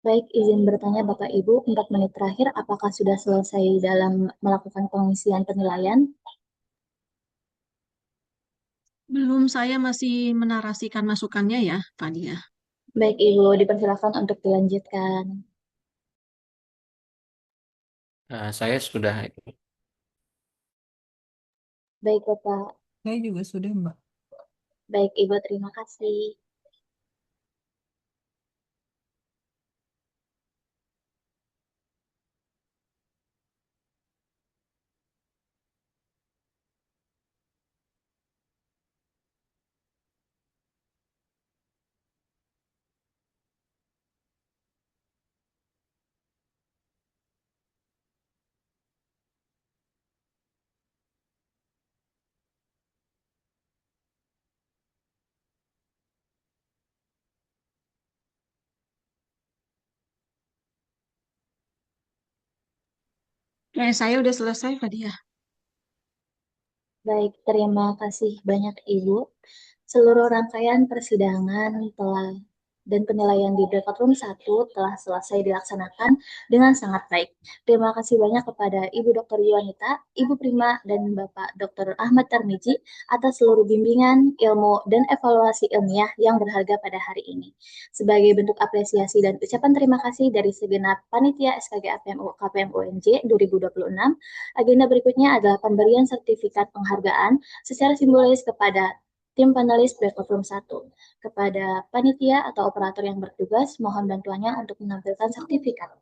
Baik, izin bertanya Bapak Ibu, 4 menit terakhir, apakah sudah selesai dalam melakukan pengisian penilaian? Belum, saya masih menarasikan masukannya ya, Fadia. Baik Ibu, dipersilakan untuk dilanjutkan. Saya sudah. Baik Bapak, Saya juga sudah, Mbak. baik Ibu, terima kasih. Saya udah selesai, Fadia. Baik, terima kasih banyak Ibu. Seluruh rangkaian persidangan telah dan penilaian di Breakout Room 1 telah selesai dilaksanakan dengan sangat baik. Terima kasih banyak kepada Ibu Dr. Yuanita, Ibu Prima, dan Bapak Dr. Ahmad Tarmizi atas seluruh bimbingan, ilmu, dan evaluasi ilmiah yang berharga pada hari ini. Sebagai bentuk apresiasi dan ucapan terima kasih dari segenap panitia SKG APMU KPM UNJ 2026, agenda berikutnya adalah pemberian sertifikat penghargaan secara simbolis kepada tim panelis Breakout Room 1. Kepada panitia atau operator yang bertugas, mohon bantuannya untuk menampilkan sertifikat.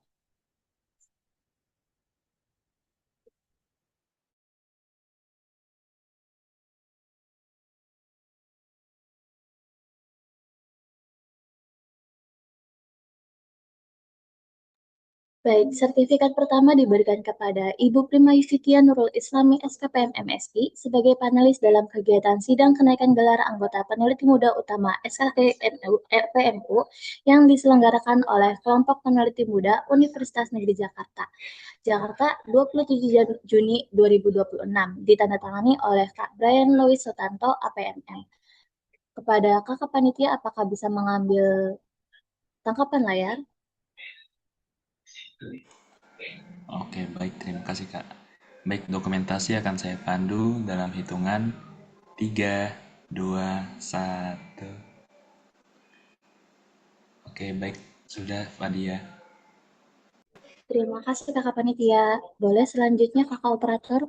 Baik, sertifikat pertama diberikan kepada Ibu Prima Yusitian Nurul Islami SKPM MSI sebagai panelis dalam kegiatan sidang kenaikan gelar anggota peneliti muda utama SKK PMU yang diselenggarakan oleh kelompok peneliti muda Universitas Negeri Jakarta. Jakarta 27 Juni 2026, ditandatangani oleh Kak Brian Louis Sutanto, APMM. Kepada kakak panitia, apakah bisa mengambil tangkapan layar? Oke, baik. Terima kasih, Kak. Baik, dokumentasi akan saya pandu dalam hitungan 3, 2, 1. Oke, baik. Sudah, Fadia. Terima kasih kakak panitia. Boleh selanjutnya kakak operator?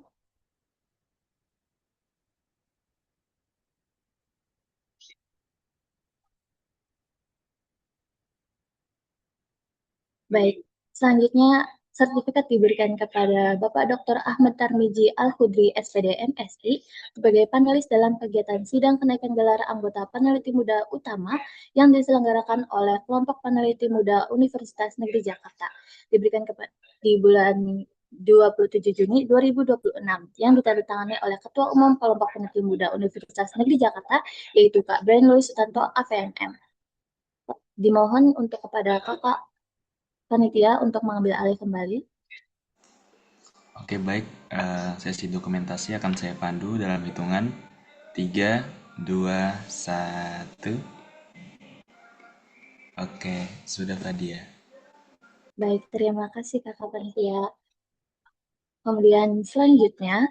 Baik, selanjutnya sertifikat diberikan kepada Bapak Dr. Ahmad Tarmizi Al-Hudri SPD MSI sebagai panelis dalam kegiatan sidang kenaikan gelar anggota peneliti muda utama yang diselenggarakan oleh kelompok peneliti muda Universitas Negeri Jakarta. Diberikan di bulan 27 Juni 2026 yang ditandatangani oleh Ketua Umum Kelompok Peneliti Muda Universitas Negeri Jakarta yaitu Kak Brian Louis Sutanto AVMM. Dimohon untuk kepada kakak panitia untuk mengambil alih kembali. Oke, baik. Sesi dokumentasi akan saya pandu dalam hitungan 3, 2, 1. Oke, sudah, Fadia. Baik, terima kasih kakak panitia. Kemudian selanjutnya,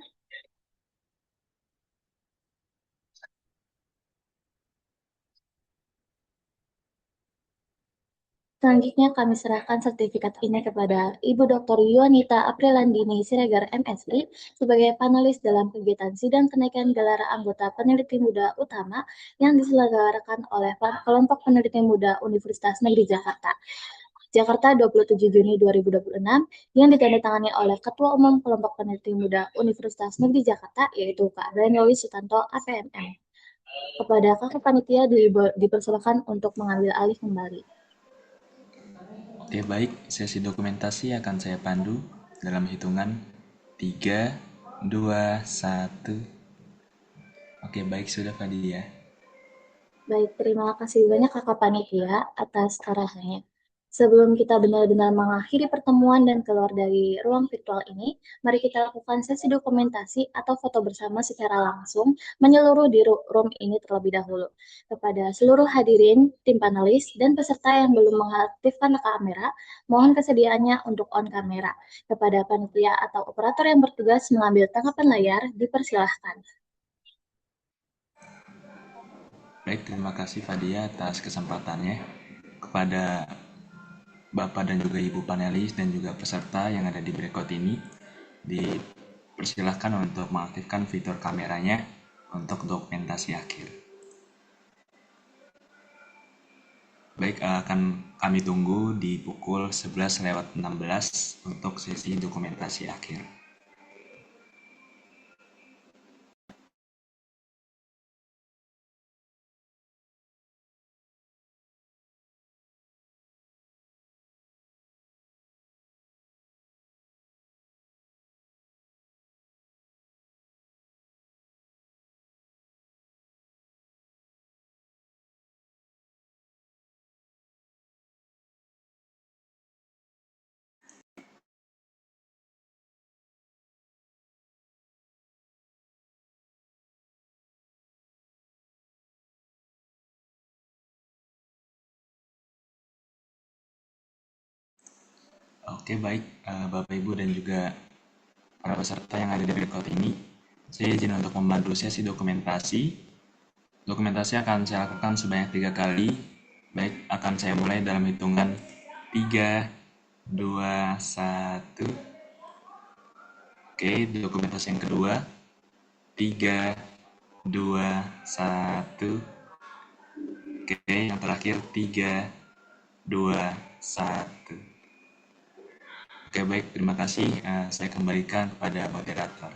kami serahkan sertifikat ini kepada Ibu Dr. Yuanita Aprilandini Siregar MSI sebagai panelis dalam kegiatan sidang kenaikan gelar anggota peneliti muda utama yang diselenggarakan oleh kelompok peneliti muda Universitas Negeri Jakarta. Jakarta 27 Juni 2026 yang ditandatangani oleh Ketua Umum Kelompok Peneliti Muda Universitas Negeri Jakarta yaitu Kak Brian Louis Sutanto AVMM. Kepada kakak panitia dipersilakan untuk mengambil alih kembali. Oke, baik. Sesi dokumentasi akan saya pandu dalam hitungan 3, 2, 1. Oke, baik. Sudah, Fadia. Baik, terima kasih banyak kakak panitia atas arahannya. Sebelum kita benar-benar mengakhiri pertemuan dan keluar dari ruang virtual ini, mari kita lakukan sesi dokumentasi atau foto bersama secara langsung menyeluruh di room ini terlebih dahulu. Kepada seluruh hadirin, tim panelis, dan peserta yang belum mengaktifkan kamera, mohon kesediaannya untuk on kamera. Kepada panitia atau operator yang bertugas mengambil tangkapan layar, dipersilahkan. Baik, terima kasih Fadia atas kesempatannya. Kepada Bapak dan juga Ibu panelis dan juga peserta yang ada di breakout ini, dipersilahkan untuk mengaktifkan fitur kameranya untuk dokumentasi akhir. Baik, akan kami tunggu di pukul 11:16 untuk sesi dokumentasi akhir. Oke, baik Bapak Ibu dan juga para peserta yang ada di breakout ini, saya izin untuk memandu sesi dokumentasi. Dokumentasi akan saya lakukan sebanyak 3 kali. Baik, akan saya mulai dalam hitungan 3, 2, 1. Oke, dokumentasi yang kedua. 3, 2, 1. Oke, yang terakhir 3, 2, 1. Oke, baik, terima kasih. Saya kembalikan kepada moderator.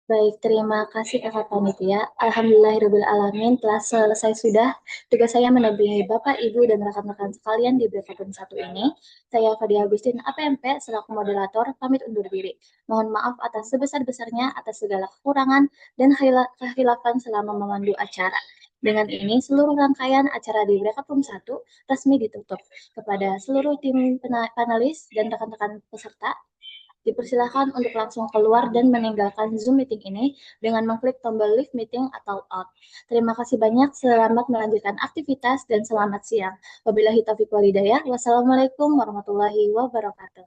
Baik, terima kasih Kakak Panitia. Alhamdulillahirrahmanirrahim telah selesai sudah tugas saya mendampingi Bapak, Ibu, dan rekan-rekan sekalian di breakout room 1 ini. Saya Fadia Agustin, APMP, selaku moderator, pamit undur diri. Mohon maaf atas sebesar-besarnya atas segala kekurangan dan kehilafan selama memandu acara. Dengan ini, seluruh rangkaian acara di breakout room 1 resmi ditutup. Kepada seluruh tim panelis dan rekan-rekan peserta, dipersilakan untuk langsung keluar dan meninggalkan Zoom meeting ini dengan mengklik tombol leave meeting atau out. Terima kasih banyak, selamat melanjutkan aktivitas dan selamat siang. Wabillahi taufiq walhidayah. Wassalamualaikum warahmatullahi wabarakatuh.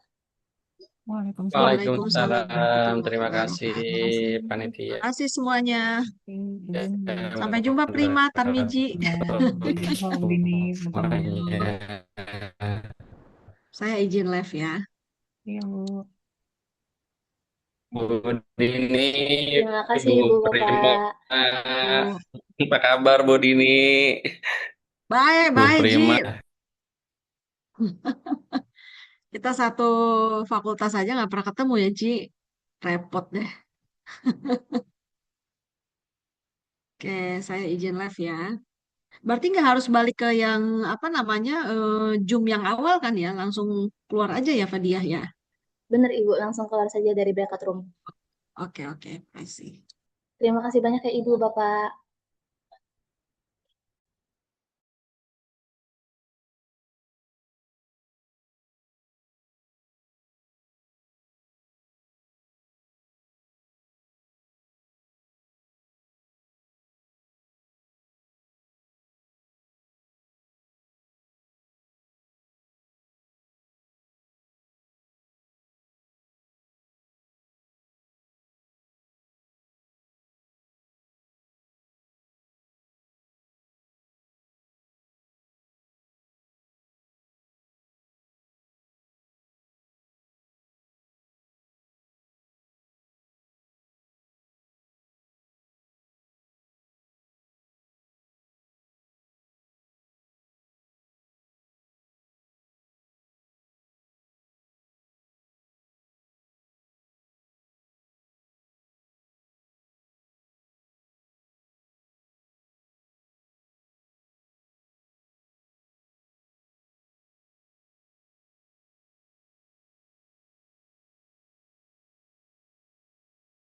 Waalaikumsalam. Waalaikumsalam. Terima kasih Terima panitia. kasih semuanya. Ya, Sampai jumpa Prima, Tarmiji. Ya, sampai jumpa ini. semuanya. Saya izin live ya. Yuk. Bu Dini, Terima kasih Ibu Ibu Prima. Bu. Apa kabar Bu Dini? Bye, Bu bye, Prima. Ji. Kita satu fakultas aja nggak pernah ketemu ya, Ji. Repot deh. Oke, saya izin live ya. Berarti nggak harus balik ke yang apa namanya Zoom yang awal kan ya, langsung keluar aja ya Fadiah ya. Benar Ibu, langsung keluar saja dari breakout room. Oke, I see. Terima kasih banyak ya Ibu, Bapak.